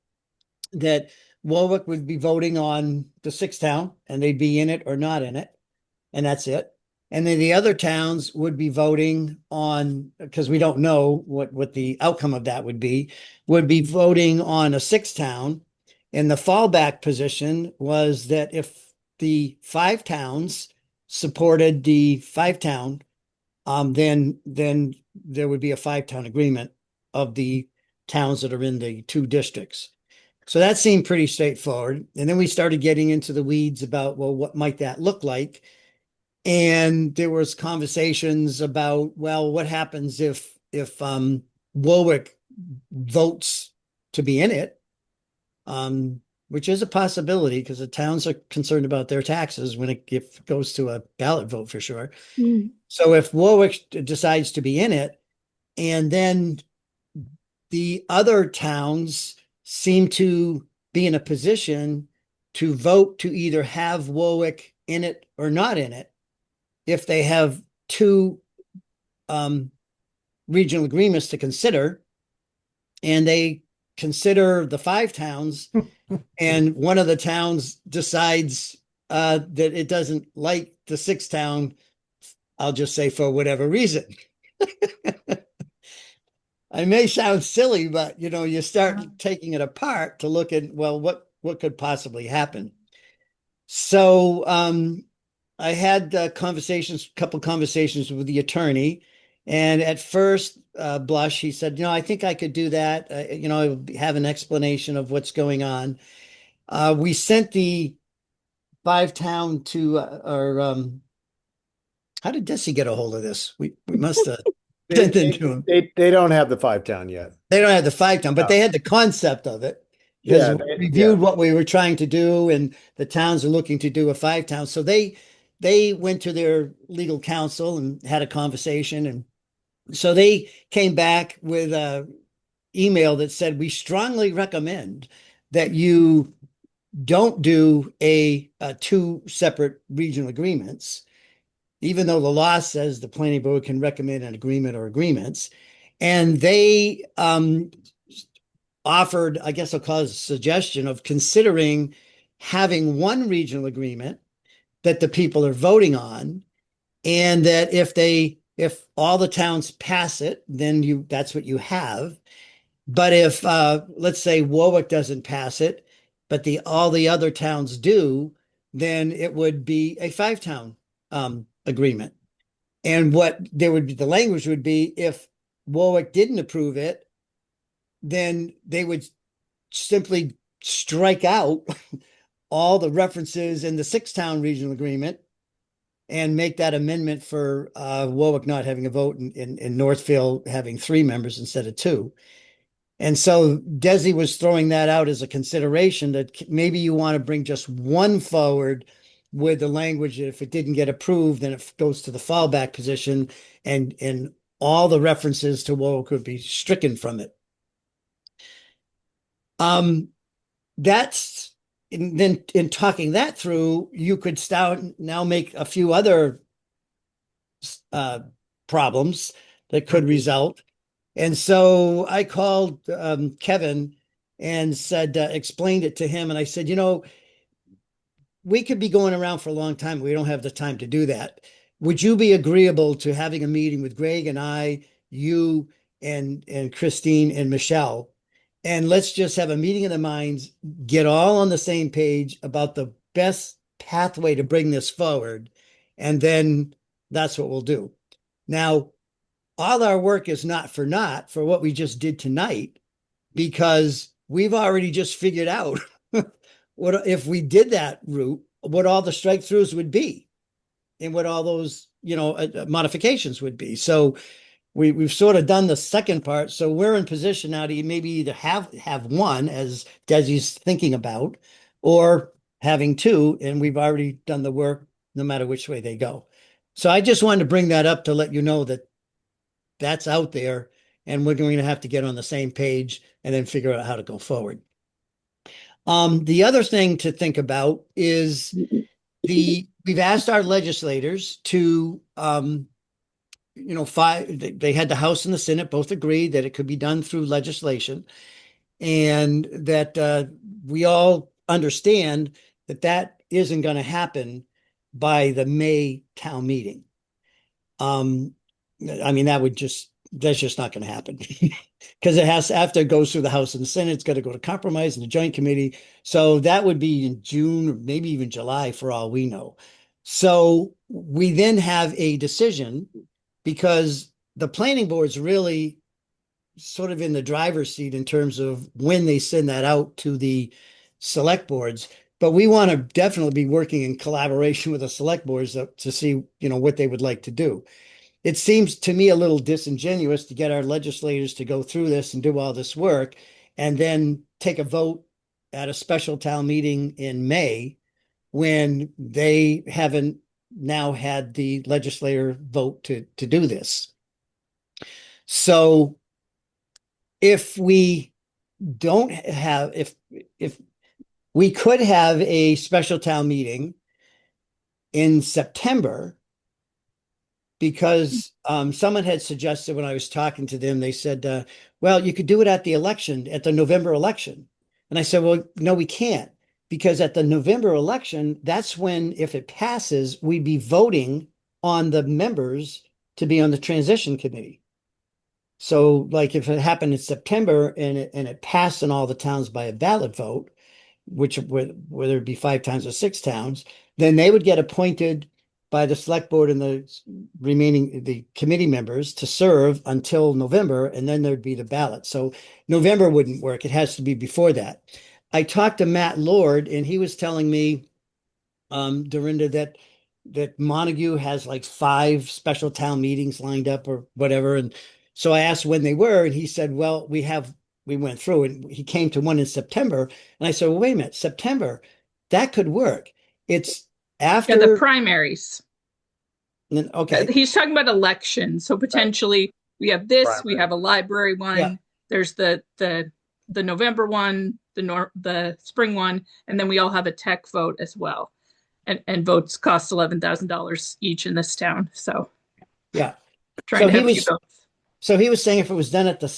that Warwick would be voting on the 6th town and they'd be in it or not in it. And that's it. And then the other towns would be voting on, because we don't know what the outcome of that would be voting on a 6th town. And the fallback position was that if the 5 towns supported the 5-town, then there would be a 5-town agreement of the towns that are in the 2 districts. So that seemed pretty straightforward. And then we started getting into the weeds about, well, what might that look like? And there was conversations about, well, what happens if Warwick votes to be in it, which is a possibility because the towns are concerned about their taxes when it goes to a ballot vote for sure. So if Warwick decides to be in it, and then the other towns seem to be in a position to vote to either have Warwick in it or not in it, if they have 2 regional agreements to consider, and they consider the 5 towns, and one of the towns decides that it doesn't like the 6th town, I'll just say for whatever reason. I may sound silly, but you start taking it apart to look at, well, what could possibly happen. So I had couple conversations with the attorney, and at first blush, he said, I think I could do that. I have an explanation of what's going on. We sent the five town to our. How did Desi get a hold of this? We must have They, sent it they, to him. they don't have the five town yet. They don't have the five town, but No. they had the concept of it because Yeah, we yeah. reviewed what we were trying to do, and the towns are looking to do a five town. So they went to their legal counsel and had a conversation, and so they came back with a email that said we strongly recommend that you don't do a two separate regional agreements, even though the law says the planning board can recommend an agreement or agreements. And they offered, I guess I'll call it a suggestion of considering having one regional agreement that the people are voting on, and that if all the towns pass it, then that's what you have. But if let's say Warwick doesn't pass it, but all the other towns do, then it would be a five town agreement. And what there would be, the language would be, if Warwick didn't approve it, then they would simply strike out all the references in the six town regional agreement and make that amendment for Warwick not having a vote, and Northfield having three members instead of two. And so Desi was throwing that out as a consideration, that maybe you want to bring just one forward with the language that if it didn't get approved, then it goes to the fallback position, and all the references to Warwick could be stricken from it. That's then in talking that through, you could start now make a few other problems that could result. And so I called Kevin and said, explained it to him. And I said, we could be going around for a long time. We don't have the time to do that. Would you be agreeable to having a meeting with Greg and I, you and Christine and Michelle? And let's just have a meeting of the minds, get all on the same page about the best pathway to bring this forward. And then that's what we'll do. Now, all our work is not for what we just did tonight, because we've already just figured out what if we did that route, what all the strike throughs would be, and what all those modifications would be. So we've sort of done the second part. So we're in position now to maybe either have one, as Desi's thinking about, or having two, and we've already done the work no matter which way they go. So I just wanted to bring that up to let you know that that's out there, and we're going to have to get on the same page and then figure out how to go forward. The other thing to think about is we've asked our legislators to they had the House and the Senate both agreed that it could be done through legislation, and that we all understand that that isn't going to happen by the May town meeting. I mean, that's just not going to happen because after it goes through the House and the Senate, it's got to go to compromise and the joint committee. So that would be in June or maybe even July for all we know. So we then have a decision, because the planning board's really sort of in the driver's seat in terms of when they send that out to the select boards. But we want to definitely be working in collaboration with the select boards to see, what they would like to do. It seems to me a little disingenuous to get our legislators to go through this and do all this work and then take a vote at a special town meeting in May when they haven't now had the legislator vote to do this. So if we don't have, if we could have a special town meeting in September, because someone had suggested when I was talking to them, they said, well, you could do it at the November election. And I said, well, no, we can't, because at the November election, that's when, if it passes, we'd be voting on the members to be on the transition committee. So like if it happened in September and it passed in all the towns by a ballot vote, whether it be 5 towns or 6 towns, then they would get appointed by the select board and the committee members to serve until November, and then there'd be the ballot. So November wouldn't work. It has to be before that. I talked to Matt Lord, and he was telling me, Dorinda, that Montague has like 5 special town meetings lined up or whatever. And so I asked when they were, and he said, well, we went through and he came to one in September. And I said, well, wait a minute, September, that could work. It's after the primaries. Okay. He's talking about elections. So potentially we have this, we have a library one. Yeah. There's the November one, the spring one, and then we all have a tech vote as well. And votes cost $11,000 each in this town. So yeah. Trying to have a few votes. So he was saying if it was done at so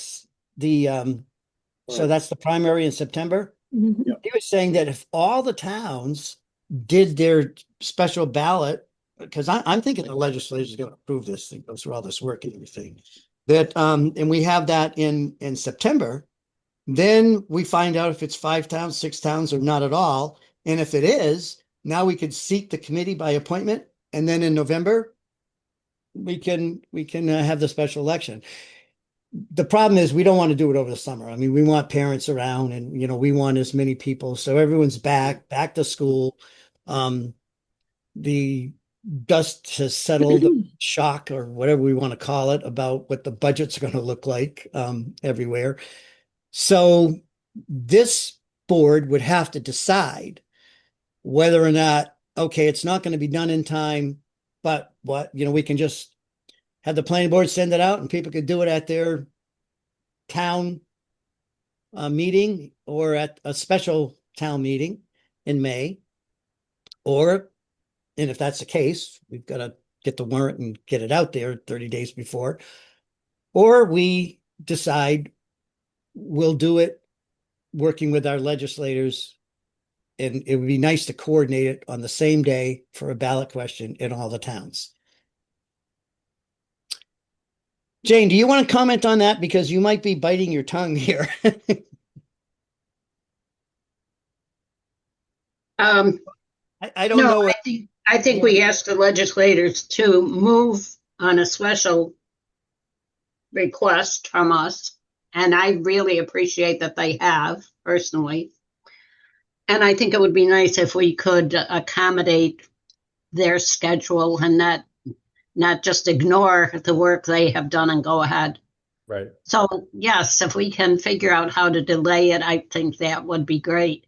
that's the primary in September. Mhm. He was saying that if all the towns did their special ballot, because I'm thinking the legislature is going to approve this thing, goes through all this work and everything, that and we have that in September, then we find out if it's 5 towns, 6 towns, or not at all. And if it is, now we could seat the committee by appointment, and then in November we can have the special election. The problem is we don't want to do it over the summer. I mean, we want parents around, and we want as many people, so everyone's back to school. The dust has settled, shock or whatever we want to call it, about what the budgets are going to look like everywhere. So this board would have to decide whether or not, okay, it's not going to be done in time, but we can just have the planning board send it out and people could do it at their town meeting or at a special town meeting in May. And if that's the case, we've got to get the warrant and get it out there 30 days before. Or we decide we'll do it working with our legislators, and it would be nice to coordinate it on the same day for a ballot question in all the towns. Jane, do you want to comment on that? Because you might be biting your tongue here. I don't know. I think we asked the legislators to move on a special request from us, and I really appreciate that they have, personally. And I think it would be nice if we could accommodate their schedule and not just ignore the work they have done and go ahead. Right. So yes, if we can figure out how to delay it, I think that would be great.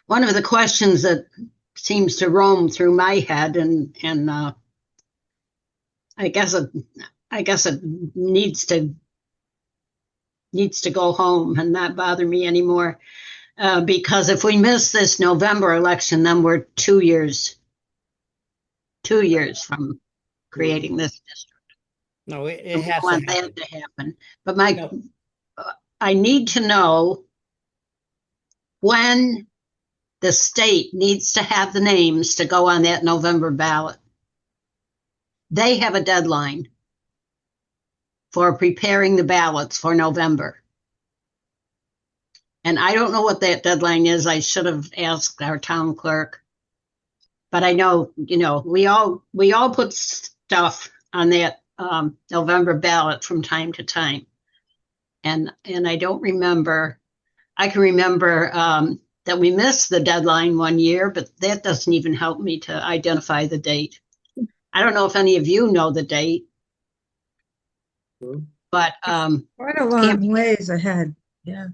One of the questions that seems to roam through my head, and I guess it needs to go home and not bother me anymore, because if we miss this November election, then we're 2 years from creating this district. No, it has to want happen. that to happen. But I need to know when the state needs to have the names to go on that November ballot. They have a deadline for preparing the ballots for November. And I don't know what that deadline is. I should have asked our town clerk. But I know, we all put stuff on that November ballot from time to time. And I don't remember. I can remember that we missed the deadline one year, but that doesn't even help me to identify the date. I don't know if any of you know the date, but quite a long ways ahead. Yeah.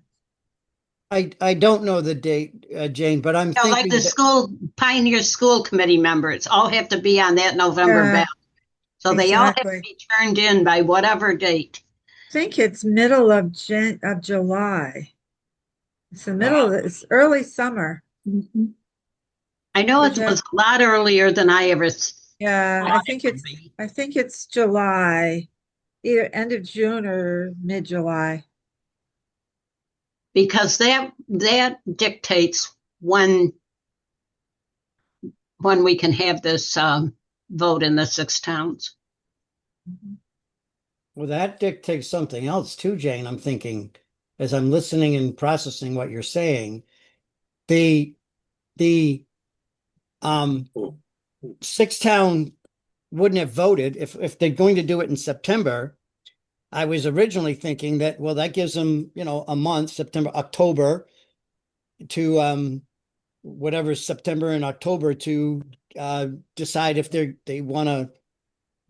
I don't know the date, Jane, but I'm thinking like the Pioneer School Committee members all have to be on that November ballot. So they all have to be turned in by whatever date. I think it's middle of July. It's the middle of it's early summer. Mm-hmm. I know it was a lot earlier than I ever. Yeah, I think it's July, either end of June or mid-July. Because that dictates when we can have this vote in the 6 towns. Well, that dictates something else too, Jane. I'm thinking as I'm listening and processing what you're saying, the six town wouldn't have voted if they're going to do it in September. I was originally thinking that, well, that gives them, a month, September, October, to whatever September and October to decide if they want to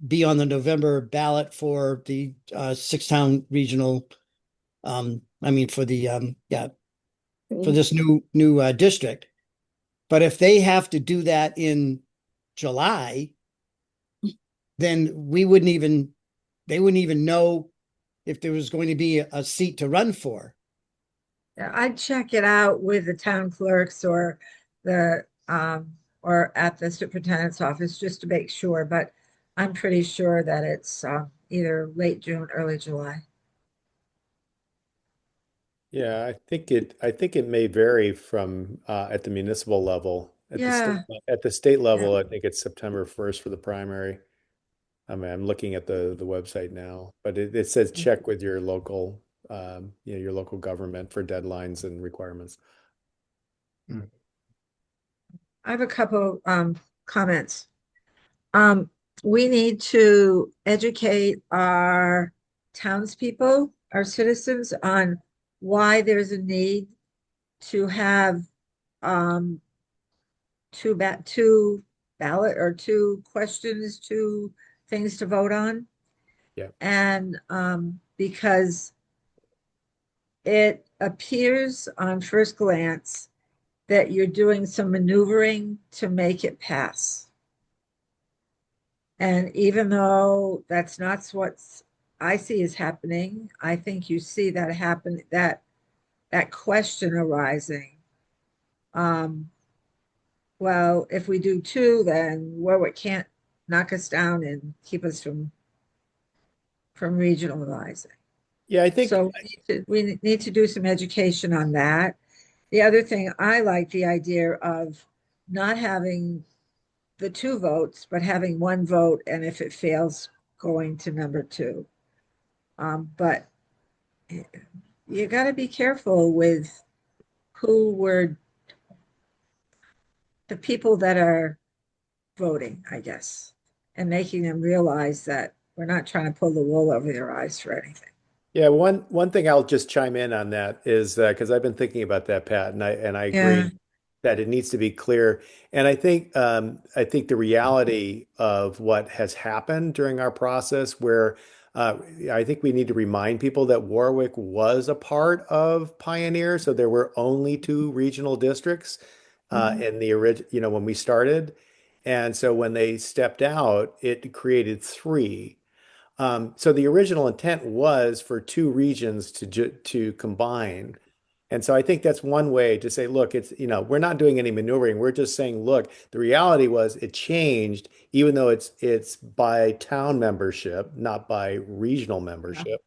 be on the November ballot for the six town regional. I mean for the for this new district. But if they have to do that in July, then they wouldn't even know if there was going to be a seat to run for. Yeah, I'd check it out with the town clerks or or at the superintendent's office just to make sure, but I'm pretty sure that it's either late June, early July. Yeah, I think it may vary from at the municipal level. Yeah. At the state level, I think it's September 1st for the primary. I mean, I'm looking at the website now, but it says check with your local your local government for deadlines and requirements. I have a couple comments. We need to educate our townspeople, our citizens, on why there's a need to have two ballot or two questions, two things to vote on. Yeah. And because it appears on first glance that you're doing some maneuvering to make it pass. And even though that's not what I see is happening, I think you see that happen, that question arising. Well, if we do two, then Warwick can't knock us down and keep us from regionalizing. Yeah, I think So we need to do some education on that. The other thing, I like the idea of not having the two votes, but having one vote, and if it fails, going to number two. But you got to be careful with who were the people that are voting, I guess, and making them realize that we're not trying to pull the wool over their eyes for anything. yeah, one thing I'll just chime in on that is because I've been thinking about that, Pat, and I Yeah. agree that it needs to be clear. And I think the reality of what has happened during our process, where I think we need to remind people that Warwick was a part of Pioneer, so there were only two regional districts in the original, when we started, and so when they stepped out, it created three. So the original intent was for two regions to combine. And so I think that's one way to say, look, we're not doing any maneuvering. We're just saying, look, the reality was it changed, even though it's by town membership, not by regional membership.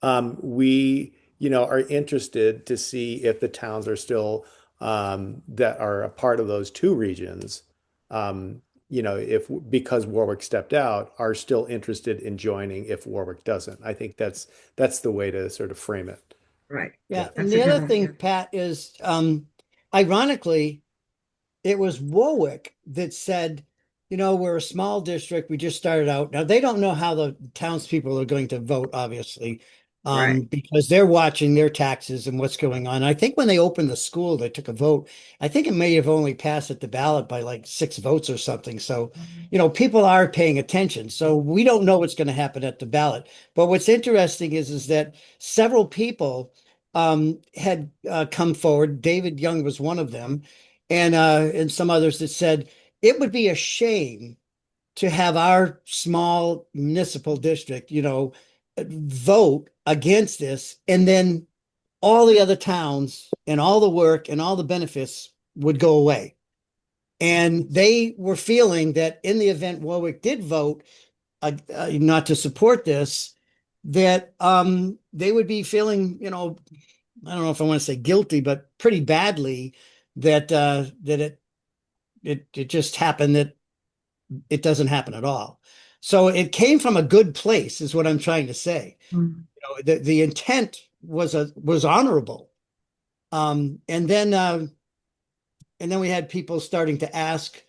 We are interested to see if the towns are still that are a part of those two regions. If because Warwick stepped out, are still interested in joining if Warwick doesn't. I think that's the way to sort of frame it. Right. Yeah. And That's the a other good thing, idea. Pat, is ironically, it was Warwick that said, we're a small district. We just started out. Now they don't know how the townspeople are going to vote, obviously, Right. because they're watching their taxes and what's going on. I think when they opened the school, they took a vote. I think it may have only passed at the ballot by like 6 votes or something. So, people are paying attention. So we don't know what's going to happen at the ballot. But what's interesting is that several people had come forward. David Young was one of them, and some others that said it would be a shame to have our small municipal district, vote against this, and then all the other towns and all the work and all the benefits would go away. And they were feeling that in the event Warwick did vote not to support this, that they would be feeling, I don't know if I want to say guilty, but pretty badly that it just happened that it doesn't happen at all. So it came from a good place, is what I'm trying to say. Mm. The intent was honorable. And then we had people starting to ask,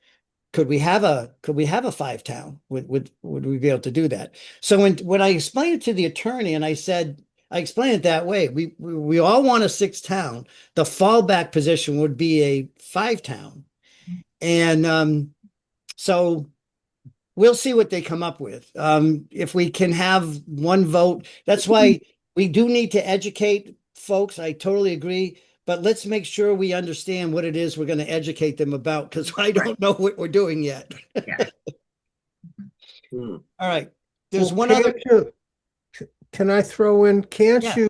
could we have a five town? Would we be able to do that? So when I explained it to the attorney, and I explained it that way, we all want a six town. The fallback position would be a five town. And so we'll see what they come up with. If we can have one vote, that's why we do need to educate folks. I totally agree. But let's make sure we understand what it is we're going to educate them about, because I don't know what we're doing yet. Yeah. All right. There's Well, one other. Can I throw in, can't Yeah. you?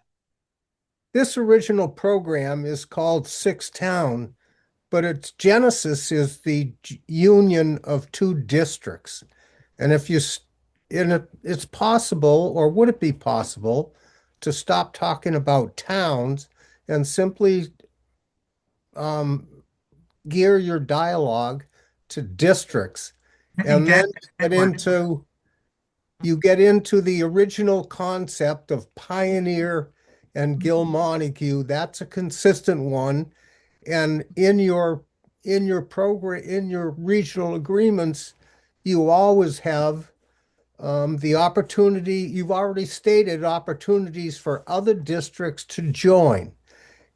This original program is called Six Town, but its genesis is the union of two districts. And if you, it's possible, or would it be possible, to stop talking about towns and simply gear your dialogue to districts, I think and then that's a good one. you get into the original concept of Pioneer and Gil Montague. That's a consistent one. And in your regional agreements, you always have the opportunity, you've already stated opportunities for other districts to join.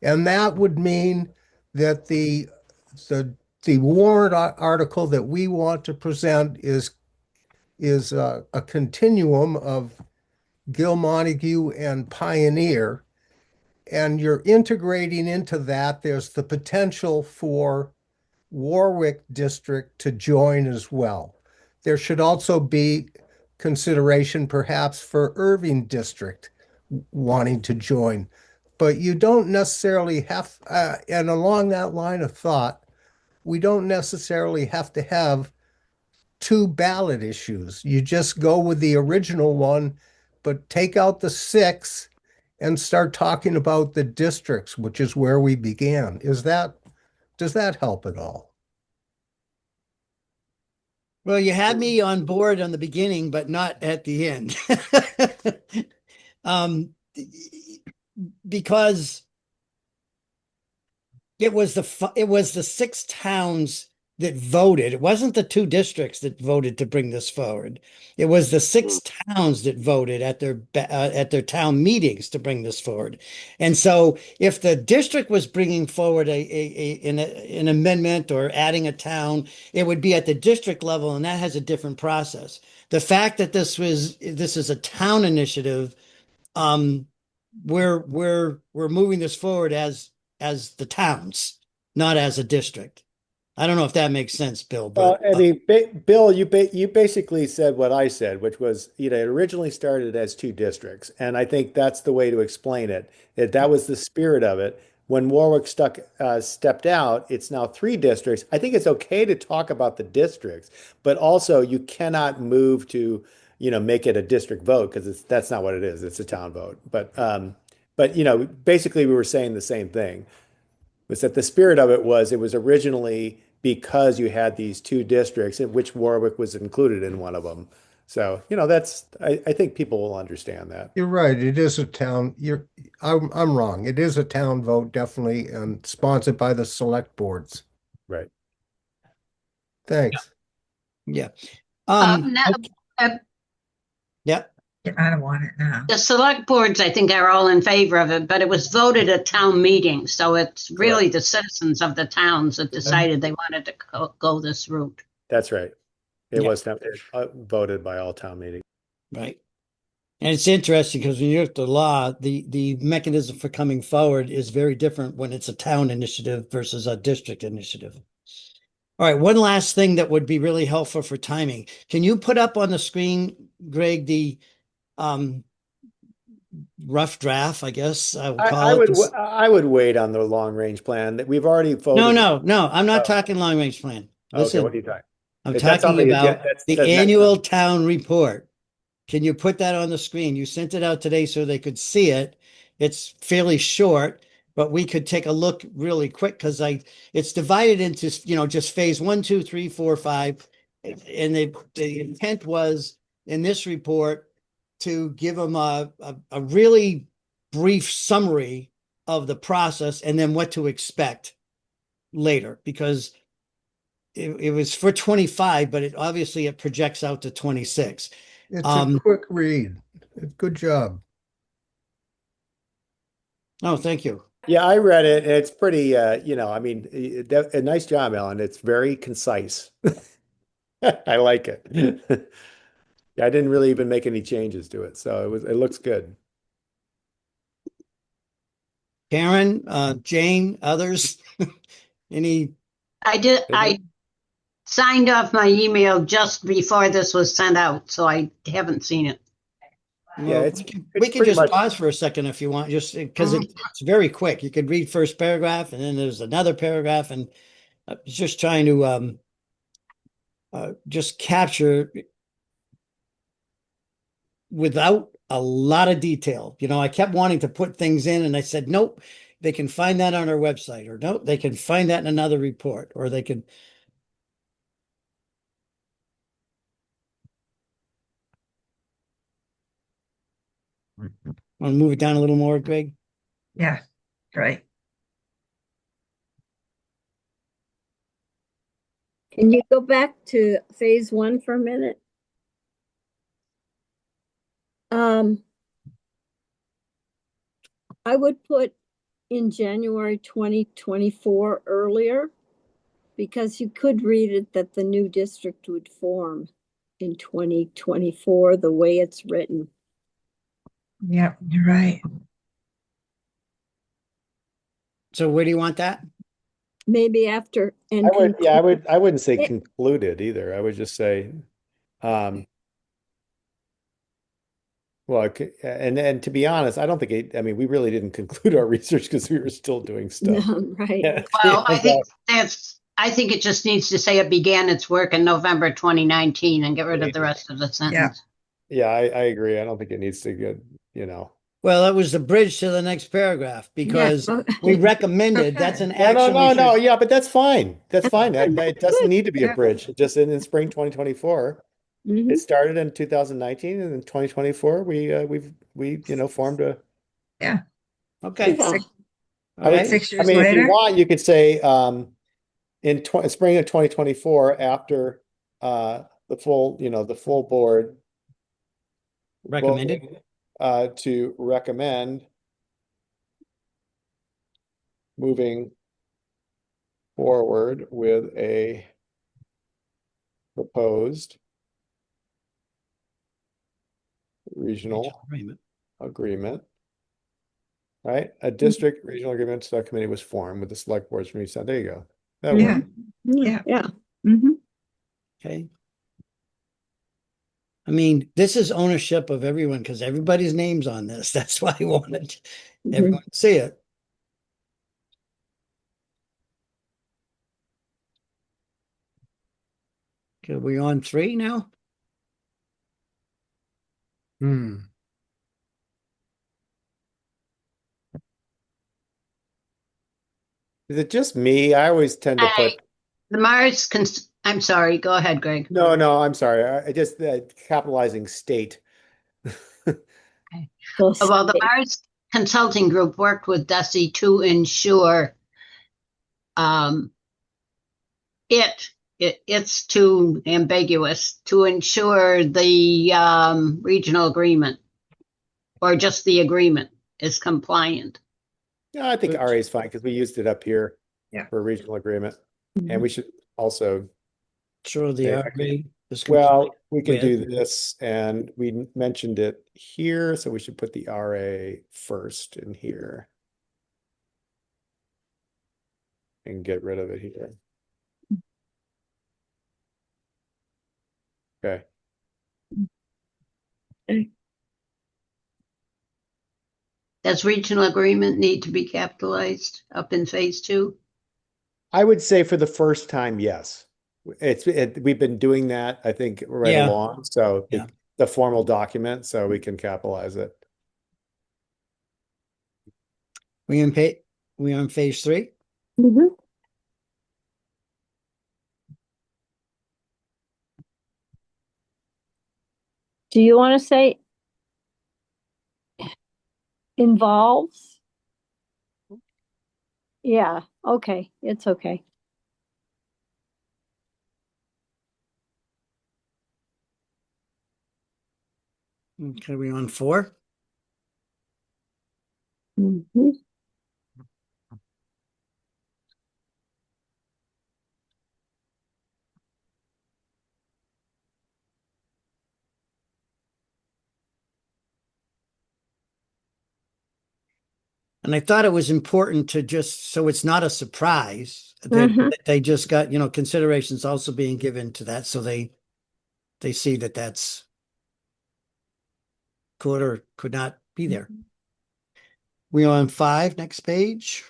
And that would mean that the the warrant article that we want to present is a continuum of Gil Montague and Pioneer, and you're integrating into that. There's the potential for Warwick District to join as well. There should also be consideration perhaps for Irving District wanting to join. But you don't necessarily have, and along that line of thought, we don't necessarily have to have two ballot issues. You just go with the original one, but take out the six and start talking about the districts, which is where we began. Does that help at all? Well, you had me on board on the beginning, but not at the end. um, because it was the six towns that voted. It wasn't the two districts that voted to bring this forward. It was the six towns that voted at their town meetings to bring this forward. And so, if the district was bringing forward an amendment or adding a town, it would be at the district level, and that has a different process. The fact that this is a town initiative, we're moving this forward as the towns, not as a district. I don't know if that makes sense, Bill, but I mean, Bill, you basically said what I said, which was, it originally started as two districts, and I think that's the way to explain it. That was the spirit of it. When Warwick stepped out, it's now three districts. I think it's okay to talk about the districts, but also you cannot move to, make it a district vote, because that's not what it is. It's a town vote. But basically we were saying the same thing. Was that the spirit of it was originally because you had these two districts, in which Warwick was included in one of them. So, I think people will understand that. You're right. It is a town. I'm wrong. It is a town vote, definitely, and sponsored by the select boards. Right. Thanks. yeah. Now, uh, Yeah. I don't want it now. the select boards, I think, are all in favor of it, but it was voted at town meeting. So it's really the citizens of the towns that decided they wanted to go this route. That's right. It Yeah. was voted by all town meetings. Right. And it's interesting because when you look at the law, the mechanism for coming forward is very different when it's a town initiative versus a district initiative. All right, one last thing that would be really helpful for timing. Can you put up on the screen, Greg, the rough draft, I guess I would call it? I would wait on the long range plan that we've already voted. No, I'm not talking long range plan. Okay, Listen, what are you talking? I'm If that's on talking the about agenda, the that's next annual time. town report. Can you put that on the screen? You sent it out today so they could see it. It's fairly short, but we could take a look really quick because it's divided into, just phase 1, 2, 3, 4, 5. And the intent was in this report to give them a really brief summary of the process and then what to expect later, because it was for 25, but obviously it projects out to 26. It's a quick read. Good job. Oh, thank you. Yeah, I read it. And it's pretty, I mean, a nice job, Ellen. It's very concise. I like it. Yeah, I didn't really even make any changes to it, so it looks good. Karen, Jane, others, any? I signed off my email just before this was sent out, so I haven't seen it. Yeah, Well, we can pretty just much. pause for a second if you want, just because it's very quick. You could read first paragraph and then there's another paragraph, and just trying to just capture without a lot of detail. I kept wanting to put things in and I said, nope, they can find that on our website, or nope, they can find that in another report, or they can. Want to move it down a little more, Greg? Yeah, great. Can you go back to phase 1 for a minute? I would put in January 2024 earlier, because you could read it that the new district would form in 2024, the way it's written. Yep, you're right. So where do you want that? Maybe after and I wouldn't say concluded either. I would just say, well, and to be honest, I don't think I mean, we really didn't conclude our research because we were still doing stuff. right. Yeah. Well, I think it just needs to say it began its work in November 2019 and get rid of the rest of the sentence. Yeah, I agree. I don't think it needs to get, Well, that was the bridge to the next paragraph, because we recommended that's an action. No. Yeah, but that's fine. That's fine. It doesn't need to be a bridge. Just in spring 2024. Mhm. It started in 2019, and in 2024, we formed a. Yeah. Okay. Yeah. All right. 6 years I mean, if later. you want, you could say in spring of 2024, after the full board Recommended. voted, to recommend moving forward with a proposed regional agreement. Right? A district regional agreement subcommittee was formed with the select boards from each side. There you go. That Yeah. worked. Yeah. Yeah. Mhm. Okay. I mean, this is ownership of everyone because everybody's name's on this. That's why I wanted everyone to see it. Okay, we on 3 now? Is it just me? I always tend to put. I'm sorry, go ahead, Greg. No, I'm sorry. I just capitalizing state. Well, the Mars Consulting Group worked with DESI to ensure it's too ambiguous to ensure the regional agreement, or just the agreement, is compliant. Yeah, I think RA is fine because we used it up here for a regional agreement, and we should also. Sure, the RA is Well, we could do with. this, and we mentioned it here, so we should put the RA first in here and get rid of it here. Okay. Does regional agreement need to be capitalized up in phase 2? I would say for the first time, yes. We've been doing that, I think, right along. So the formal document, so we can capitalize it. We on phase 3? Mhm. Do you want to say involves? Yeah, okay, it's okay. Okay, we on 4? Mhm. And I thought it was important to just, so it's not a surprise that Mhm. that they just got, considerations also being given to that. So they see that that's could or could not be there. We on 5, next page.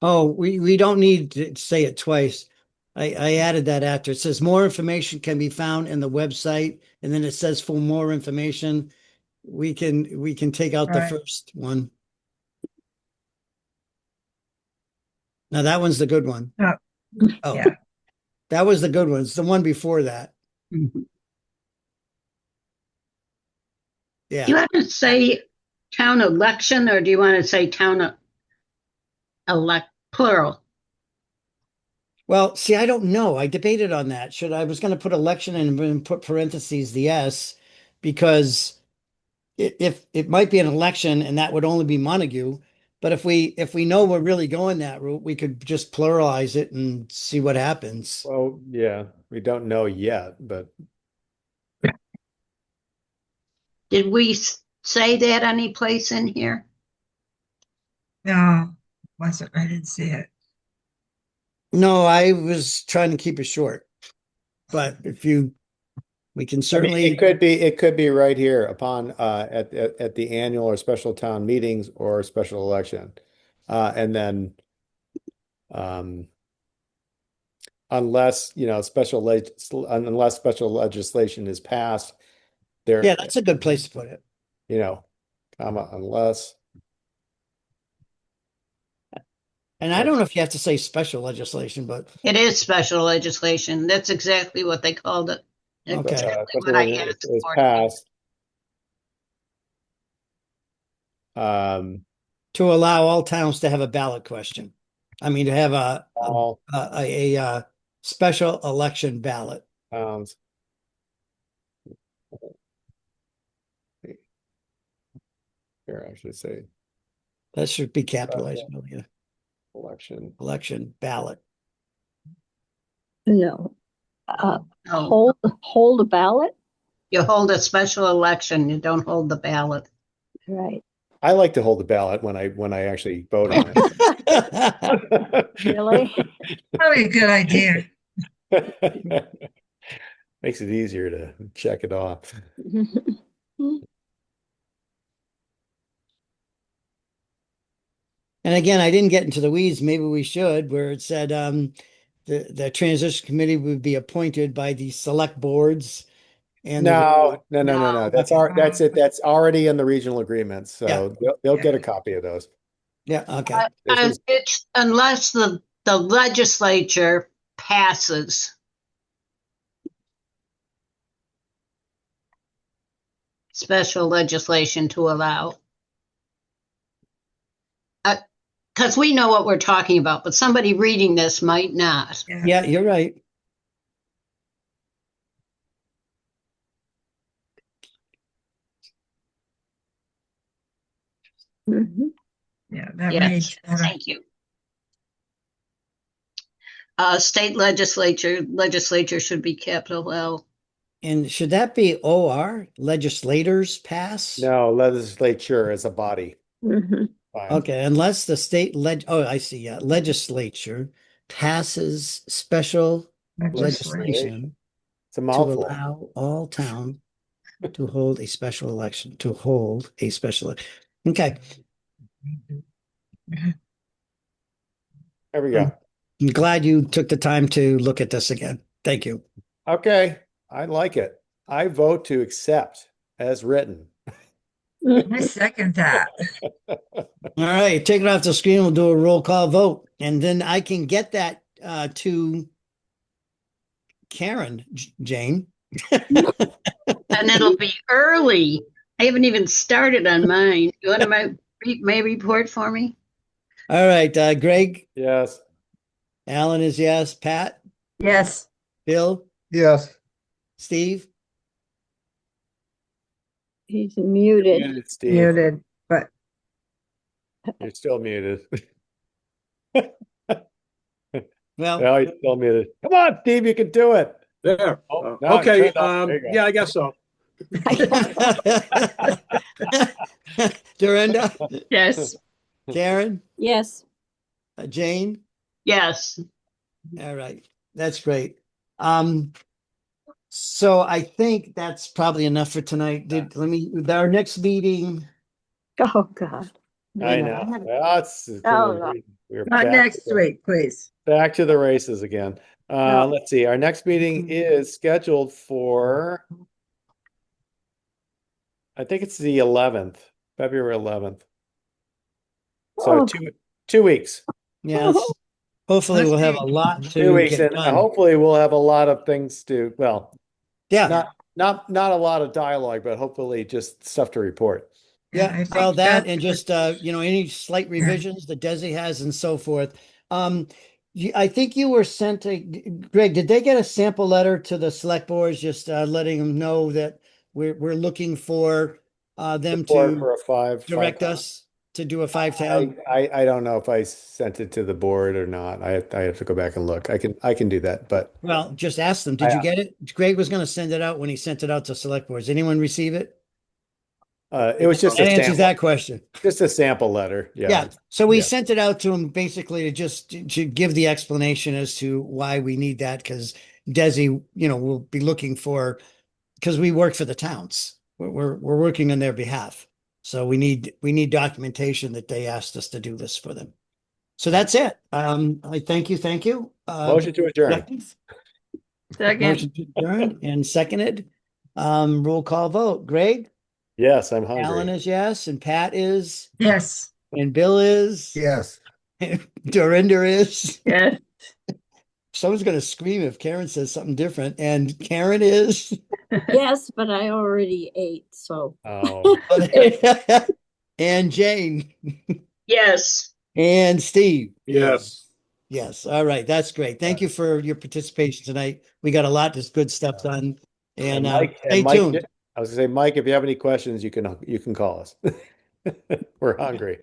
Oh, we don't need to say it twice. I added that after. It says more information can be found in the website, and then it says for more information, we can take out the Right. first one. Now that one's the good one. Oh, Oh, yeah. that was the good one. It's the one before that. Mhm. Yeah. Do you want to say town election or do you want to say town elect plural? Well, see, I don't know. I debated on that. I was going to put election and then put parentheses the S because if it might be an election and that would only be Montague, but if we know we're really going that route, we could just pluralize it and see what happens. Well, yeah, we don't know yet, but Did we say that any place in here? No, wasn't, I didn't see it. No, I was trying to keep it short, but we can I mean, certainly. it could be right here upon at the annual or special town meetings or special election. And then unless, unless special legislation is passed, there, Yeah, that's a good place to put it. comma, unless. And I don't know if you have to say special legislation, but It is special legislation. That's exactly what they called it. That's Okay. exactly Special what I legislation asked is for. passed. Um, to allow all towns to have a ballot question. I mean, to have all a special election ballot. towns. Here, I should say That should be capitalized. Yeah. election. Election ballot. No. Oh, Hold a ballot? you hold a special election, you don't hold the ballot. Right. I like to hold the ballot when I actually vote on it. Really? Probably a good idea. Makes it easier to check it off. And again, I didn't get into the weeds. Maybe we should, where it said the transition committee would be appointed by the select boards and No. Okay. That's it. That's already in the regional agreements. So they'll get a Yeah. copy of those. Yeah, okay. This And is it's unless the legislature passes special legislation to allow. Because we know what we're talking about, but somebody reading this might not. Yeah. Yeah, you're right. Mhm. Yeah, that Yes, reads better. thank you. State legislature should be capital L. And should that be OR, legislators pass? No, legislature as a body. Mhm. Fine. Okay, unless the state I see, yeah, legislature passes special legislation It's a to mouthful. allow all town to hold a special election, to hold a special. Okay, There we go. I'm glad you took the time to look at this again. Thank you. Okay, I like it. I vote to accept as written. I second that. All right, take it off the screen. We'll do a roll call vote, and then I can get that to Karen, Jane. And it'll be early. I haven't even started on mine. You want my report for me? All right, Greg, Yes. Alan is yes, Pat, Yes. Bill, Yes. Steve. He's muted. Muted, Steve. Muted, but You're still muted. Well, No, you're still muted. Come on, Steve, you can do it. There. Oh, no, Okay, turn up. There you go. yeah, I guess so. Dorinda, Yes. Karen, Yes. Jane. Yes. All right, that's great. So I think that's probably enough for tonight. Our next meeting. Oh, God. I know. Well, Oh, no. we're not next week, please. back to the races again. No. Let's see. Our next meeting is scheduled for, I think it's the 11th, February 11th. So Oh. 2 weeks. Yes. Hopefully Let's we'll have see. a lot 2 weeks, get and done. hopefully we'll have a lot of things to, well, Yeah. not a lot of dialogue, but hopefully just stuff to report. Yeah, I think well, that that's and just any slight revisions that Desi has and so forth. I think you were sent Greg, did they get a sample letter to the select boards just letting them know that we're looking for them Support to for a five direct town. us to do a 5-town? I don't know if I sent it to the board or not. I have to go back and look. I can do that, but Well, just ask them. Did you get it? Greg was going to send it out when he sent it out to select boards. Anyone receive it? it was just That a answers sample, that question. just a sample letter. Yeah. So we Yeah. sent it out to him basically to give the explanation as to why we need that, because Desi, will be looking for, because we work for the towns. We're working on their behalf. So we need documentation that they asked us to do this for them. So that's it. I thank you. Motion to adjourn. Second. Motion to adjourn and seconded. Roll call vote. Greg, Yes, I'm Alan hungry. is yes, and Pat is, yes. and Bill is, Yes. Dorinda is. Yes. Someone's going to scream if Karen says something different. And Karen is. Yes, but I already ate, so. Oh, And Jane. Yes. And Steve. Yes. Yes. All right. That's great. Thank you for your participation tonight. We got a lot of good stuff done. And Mike, stay tuned. I was gonna say, Mike, if you have any questions, you can call us. We're hungry.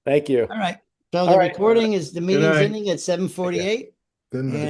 Thank you. All right. So All the right. recording is the meeting's night. ending at 7:48. Good night. And